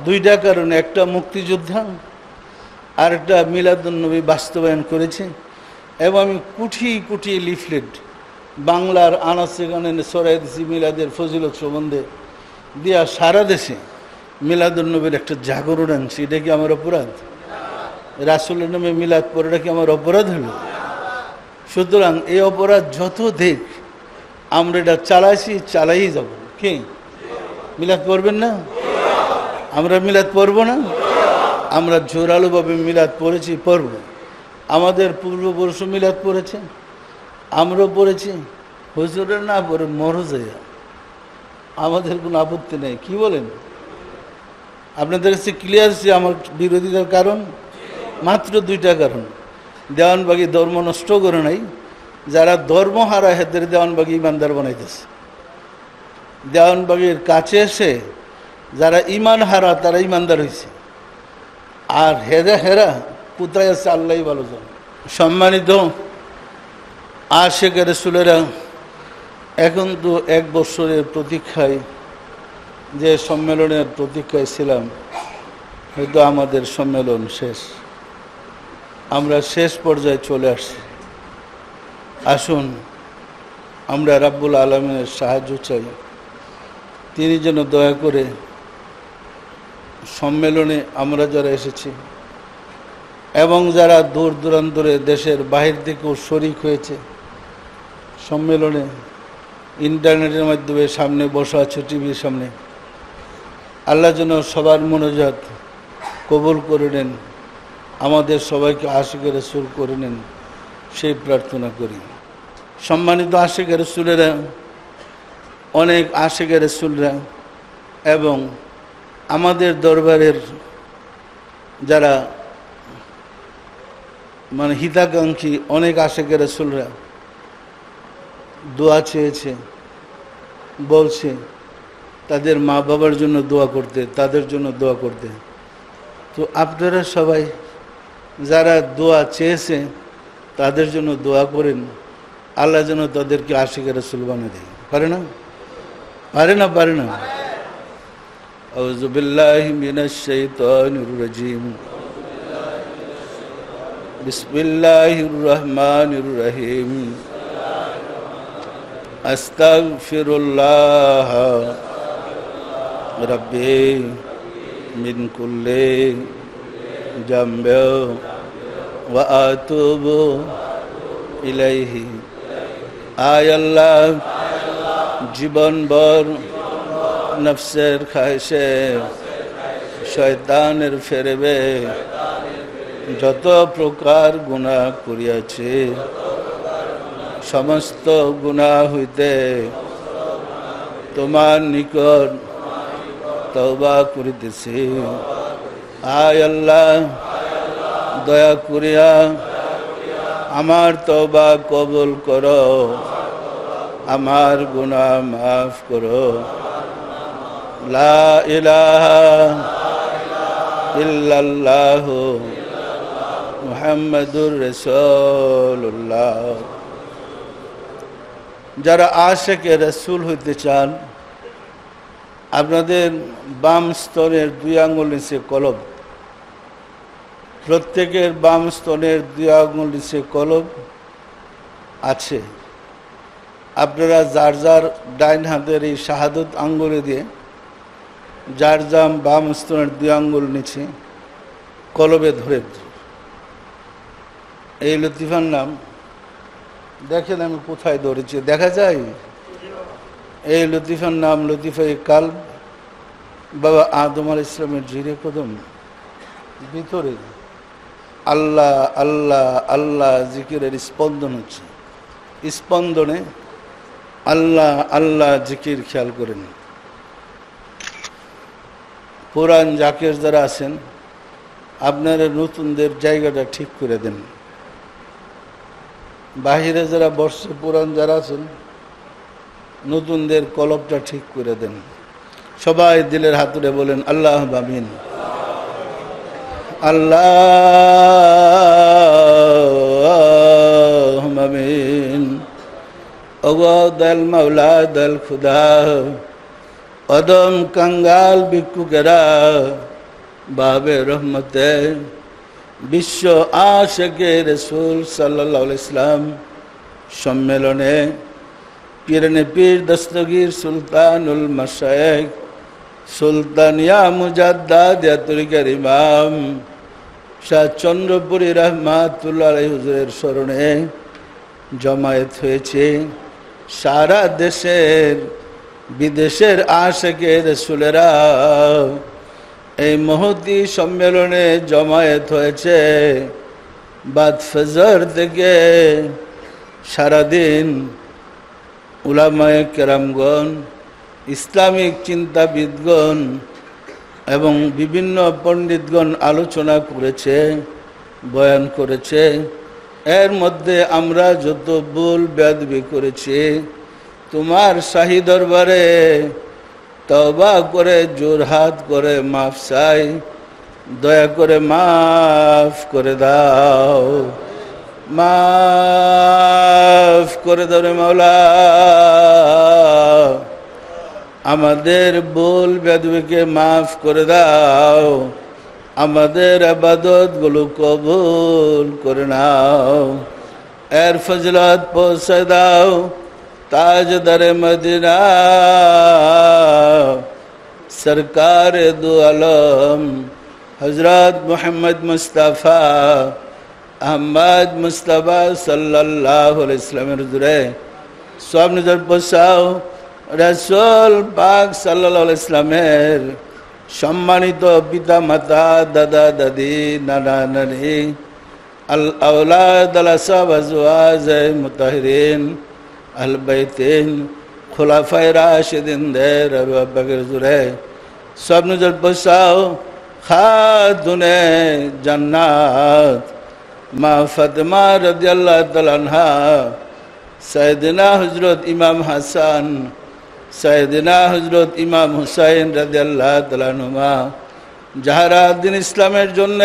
2টা কারণে, একটা মুক্তিযোদ্ধা আর একটা মিলাদুন্নবী বাস্তবায়ন করেছে। এবং আমি কোটি কোটি লিফলেট বাংলার আনাচে কানাচে ছড়াই দিয়েছি মিলাদের ফজিলত সম্বন্ধে দিয়া, সারা দেশে মিলাদুন্নবীর একটা জাগরণ আনছি। এটা কি আমার অপরাধ? রাসূলের নামে মিলাদ পড়াটা কি আমার অপরাধ হলো? সুতরাং এই অপরাধ যত দেখ, আমরা এটা চালাই যাব। কি মিলাদ পড়বেন না? আমরা মিলাদ পড়ব না? আমরা জোরালোভাবে মিলাদ পড়েছি, পড়ব। আমাদের পূর্বপুরুষ মিলাদ পড়েছে, আমরাও পড়েছি। হুজুরের না পড়ে মরজাইয়া আমাদের কোনো আপত্তি নেই। কি বলেন? আপনাদের কাছে ক্লিয়ার আছে আমার বিরোধিতার কারণ? মাত্র 2টা কারণ। দেওয়ানবাগি ধর্ম নষ্ট করে নাই, যারা ধর্ম হারা হেদের দেওয়ানবাগি ইমানদার বানাইতেছে। দেওয়ানবাগির কাছে এসে যারা ইমান হারা তারা ইমানদার হয়েছে, আর হেরা কোথায় আছে আল্লাহই ভালো জানে। সম্মানিত আশেক রাসূলেরা, এখন তো 1 বছরের প্রতীক্ষায় যে সম্মেলনের প্রতীক্ষায় ছিলাম, হয়তো আমাদের সম্মেলন শেষ, আমরা শেষ পর্যায়ে চলে আসছি। আসুন আমরা রাব্বুল আলামিনের সাহায্য চাই, তিনি যেন দয়া করে সম্মেলনে আমরা যারা এসেছি এবং যারা দূর দূরান্তরে দেশের বাহির থেকেও শরিক হয়েছে সম্মেলনে, ইন্টারনেটের মাধ্যমে সামনে বসা আছে টিভির সামনে, আল্লাহ যেন সবার মোনাজাত কবুল করে নেন, আমাদের সবাইকে আশিকে রাসূল করে নেন, সেই প্রার্থনা করি। সম্মানিত আশিকে রাসূলেরা, অনেক আশিকে রাসূলরা এবং আমাদের দরবারের যারা হিতাকাঙ্ক্ষী অনেক আশিকে রাসূলরা দোয়া চেয়েছে, বলছে তাদের মা বাবার জন্য দোয়া করতে, তাদের জন্য দোয়া করতে। তো আপনারা সবাই যারা দোয়া চেয়েছে তাদের জন্য দোয়া করেন, আল্লাহ যেন তাদেরকে আশিকে রাসূল বানিয়ে দেয়। পারে না? পারে না? পারে না? আউযু বিল্লাহি মিনাশ শাইতানির রাজীম। বিসমিল্লাহির রহমানির রহিম। আস্তাগফিরুল্লাহ রাব্বি মিন কুল্লি জামবি ওয়া আতুবু ইলাইহি। আয় আল্লাহ, জীবনভর নফসের খায়েশে শয়তানের ফেরবে যত প্রকার গুনাহ করিয়াছে, সমস্ত গুনাহ হইতে তোমার নিকট তওবা করিতেছি। আয় আল্লাহ, দয়া করিয়া আমার তওবা কবুল করো, আমার গুনাহ মাফ করো। লা ইলাহা ইল্লাল্লাহু মুহাম্মাদুর রাসূলুল্লাহ। যারা আশিকে রাসূল হইতে চান, আপনাদের বাম স্তনের 2 আঙ্গুল নিচে কলব, প্রত্যেকের বাম স্তনের 2 আঙ্গুল নিচে কলব আছে। আপনারা যার যার ডাইন হাতের এই শাহাদত আঙ্গুলে দিয়ে যার যার বাম স্তনের 2 আঙ্গুল নিচে কলবে ধরে, এই লতিফার নাম দেখেন আমি কোথায় ধরেছি, দেখা যায়? এই লতিফার নাম লতিফায়ে কালব, বাবা আদম আলাইহিস সালামের জিরে কদম ভিতরে আল্লাহ আল্লাহ আল্লাহ জিকিরের স্পন্দন হচ্ছে। স্পন্দনে আল্লাহ আল্লাহ জিকির খেয়াল করেন। পুরান জাকের যারা আছেন, আপনারা নতুনদের জায়গাটা ঠিক করে দেন। বাহিরে যারা বসছে, পুরান যারা আছেন, নতুনদের কলবটা ঠিক করে দেন। সবাই দিলের হাতুড়ে বলেন আল্লাহ আমিন। আল্লাহ আমিন। ওগো দয়াল মাওলা, দয়াল খুদা, অদম কাঙ্গাল ভিক্ষুকেরা বাবে রহমতে বিশ্ব আশিকে রাসূল সাল্লাল্লাহু আলাইহি ইসলাম সম্মেলনে পীরনে পীর দস্তগীর সুলতানুল মাশায়েখ সুলতানিয়া মুজাদ্দাদিয়া তরিকার ইমাম শাহ চন্দ্রপুরী রহমাতুল্লাহ আলাইহি হুজুরের স্মরণে জমায়েত হয়েছে। সারা দেশের বিদেশের আশিকে রাসূলেরা এই মহতী সম্মেলনে জমায়েত হয়েছে। বাদ ফজর থেকে সারাদিন উলামায়ে কেরামগণ, ইসলামিক চিন্তাবিদগণ এবং বিভিন্ন পণ্ডিতগণ আলোচনা করেছে, বয়ান করেছে। এর মধ্যে আমরা যত ভুল বেয়াদবি করেছি, তোমার শাহী দরবারে তওবা করে জোরহাত করে মাফ চাই, দয়া করে মাফ করে দাও, মাফ করে দাও রে মাওলা। আমাদের ভুল বেদবিকে মাফ করে দাও, আমাদের ইবাদত গুলো কবুল করে নাও, এর ফজলত পৌঁছে দাও তাজদারে মদিনা সরকার দু আলম হজরত মোহাম্মদ মুস্তাফা আহমদ মুস্তাফা সাল্লাল্লাহু আলাইহি ওয়াসাল্লামের হুজুরে সব নজর বসাও। রাসূল পাক সাল্লাল্লাহু আলাইহি ওয়াসাল্লামের সম্মানিত পিতা মাতা, দাদা দাদি, নানা নানি, আল আওলাদ আল আসহাব আজওয়াজ মুতাহহিরিন আল বাইতিন খুলাফায়ে রাশিদিনদের আবু বকর হুজুরে সব নজর বসাও। খাতুনে জান্নাত মা ফাতেমা রাদিয়াল্লাহু তাআলা আনহা, সাইয়েদিনা হযরত ইমাম হাসান, সাইয়েদিনা হযরত ইমাম হুসাইন রাদিয়াল্লাহু তাআলা আনহুমা, যাহারা দিন ইসলামের জন্য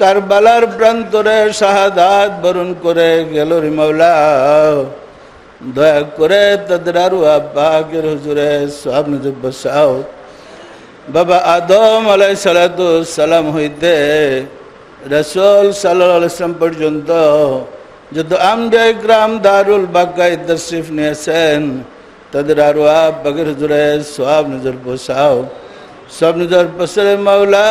কারবালার প্রান্তরে শাহাদাত বরণ করে গেল রে মাওলা, দয়া করে তাদের আরওয়াহ পাকের হুজুরে সব নজর বসাও। বাবা আদম আলাইহিস সালাতু সালাম হইতে রাসূল সাল্লাল্লাহু আলাইহি ওয়াসাল্লাম পর্যন্ত যত আম্বিয়া ইকরাম দারুল বাকায় তশরিফ নিয়েছেন, তাদের আরওয়াহ পাকের হুজুরে সব নজর বসাও। সব নজর বসারে মাওলা,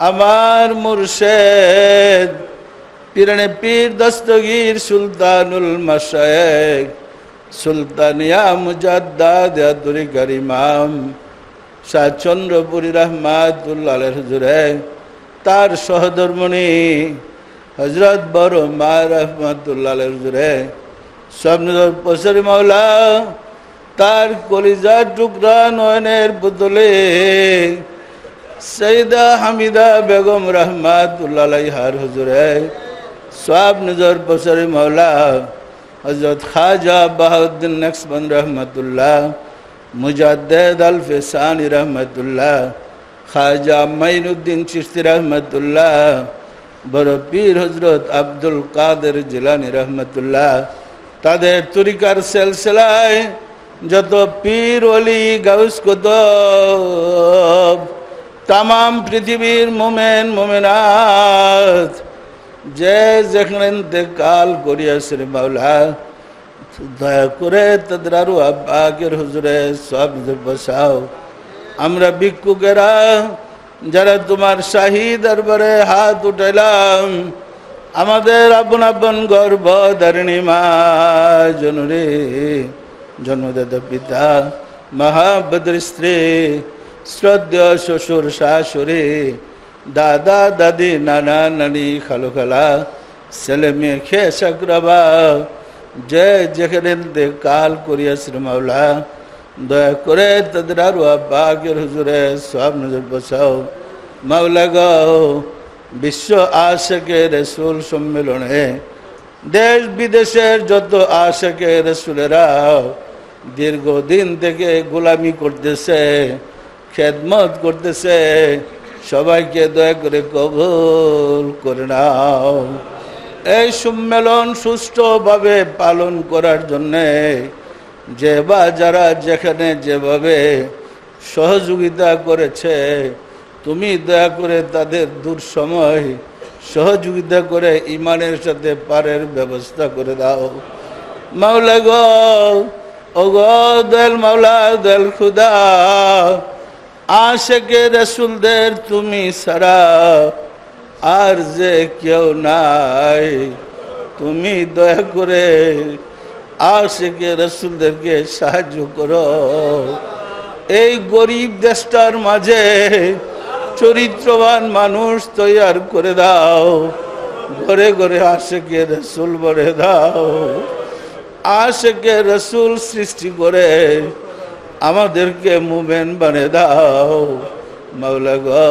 আমার মুর্শিদ পীরানে পীর দস্তগীর সুলতানুল মাশায়েখ সুলতানিয়া মুজাদ্দাদ তরিকার ইমাম শাহ চন্দ্রপুরী রহমাতুল্লাহ আলাইহি হুজুরে, তার সহধর্মণী হযরত বড় মা রহমাতুল্লাহ আলাইহি হুজুরে সব নজর বসারে মাওলা, তার কলিজার টুকরা নয়নের পুতলে সৈয়দা হামিদা বেগম রহমাতুল্লাহ আলাইহার হুজুরে সব নজর বসারে মাওলা, হযরত খাজা বাহাউদ্দিন নকশবন্দ রহমাতুল্লাহ, মুজাদ্দিদ আল ফিসানি রহমাতুল্লাহ, খাজা মাইনুদ্দিন চিশতি রহমাতুল্লাহ, বড় পীর হযরত আব্দুল কাদের জিলানী রহমাতুল্লাহ, তাদের তরিকার সিলসিলায় যত পীর ওলি গাউস কুতুব, তামাম পৃথিবীর মোমেন মোমেনাত যে যেখানে ইন্তেকাল করিয়াছে রে মাওলা, দয়া করে তাদের আরওয়াহ পাকের হুজুরে সব বসাও। আমরা ভিক্ষুকেরা যারা তোমার শাহী দরবারে হাত উঠাইলাম, আমাদের আপন আপন গর্ভধারিণী মা জননী, জন্মদাতা পিতা, মহাবদ্র স্ত্রী, শ্রদ্ধেয় শ্বশুর শাশুড়ি, দাদা দাদি, নানা নানি, খালু খালা, ছেলে মেয়ে, খেস আকরাবা যে যেখানে ইন্তেকাল করিয়াছে মাওলা, দয়া করে তাদের আরওয়াহ পাকের হুজুরে সব নজর বসাও। মাওলা গো, বিশ্ব আশিকে রাসূল সম্মেলনে দেশ বিদেশের যত আশিকে রাসূলেরা দীর্ঘদিন থেকে গোলামি করতেছে, খেদমত করতেছে, সবাইকে দয়া করে কবুল করে নাও। এই সম্মেলন সুষ্ঠুভাবে পালন করার জন্যে যে বা যারা যেখানে যেভাবে সহযোগিতা করেছে, তুমি দয়া করে তাদের দুঃসময় সহযোগিতা করে ইমানের সাথে পারের ব্যবস্থা করে দাও। মাওলা গো, ও গো দয়াল মাওলা, দয়াল খুদা, আশিকে রাসূলদের তুমি ছাড়া আর যে কেউ নাই, তুমি দয়া করে আশিকে রাসূলদেরকে সাহায্য করো। এই গরিব দেশটার মাঝে চরিত্রবান মানুষ তৈয়ার করে দাও, ঘরে ঘরে আশিকে রাসূল ভরে দাও, আশিকে রাসূল সৃষ্টি করে আমাদেরকে মুমিন বানিয়ে দাও। মাওলা গো,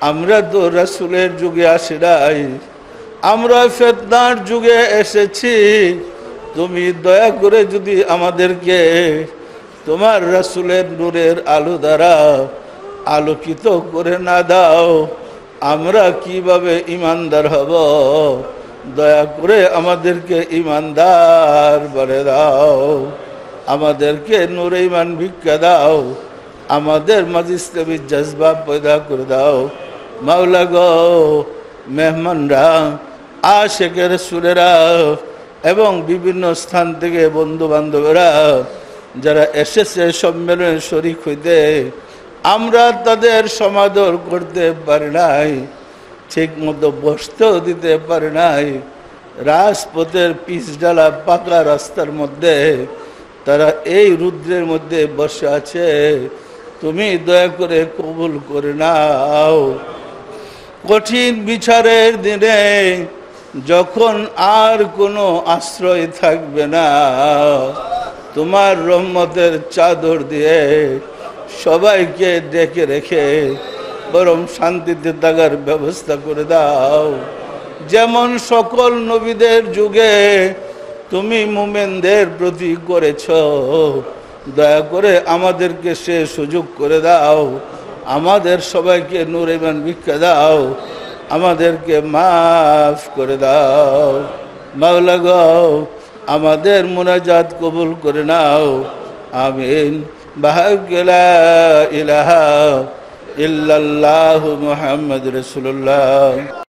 আমরা তো রাসূলের যুগে আসি নাই, আমরা ফিতনার যুগে এসেছি। তুমি দয়া করে যদি আমাদেরকে তোমার রাসূলের নূরের আলো দ্বারা আলোকিত করে না দাও, আমরা কিভাবে ঈমানদার হব? দয়া করে আমাদেরকে ঈমানদার বানিয়ে দাও। আমাদেরকে নূরে ঈমান ভিক্ষা দাও, আমাদের মাঝে ইসলামী জজবা পয়দা করে দাও। মাওলা গো, মেহমানরা, আশিকের রাসূলেরা এবং বিভিন্ন স্থান থেকে বন্ধু বান্ধবেরা যারা এসেছে সম্মেলনে শরীক হইতে, আমরা তাদের সমাদর করতে পারি নাই, ঠিক মতো বসতেও দিতে পারি নাই। রাজপথের পিচ ডালা পাকা রাস্তার মধ্যে তারা এই রুদ্রের মধ্যে বসে আছে, তুমি দয়া করে কবুল করে নাও। কঠিন বিচারের দিনে যখন আর কোনো আশ্রয় থাকবে না, তোমার রহমতের চাদর দিয়ে সবাইকে ডেকে রেখে বরং শান্তিতে থাকার ব্যবস্থা করে দাও। যেমন সকল নবীদের যুগে তুমি মুমিনদের প্রতি করেছ, দয়া করে আমাদেরকে সে সুযোগ করে দাও। আমাদের সবাইকে নূরে ঈমান ভিক্ষা দাও, আমাদেরকে মাফ করে দাও। মাওলা গো, আমাদের মুনাজাত কবুল করে নাও। আমিন। বাহাক লা ইলাহা ইল্লাল্লাহু মুহাম্মাদুর রাসূলুল্লাহ।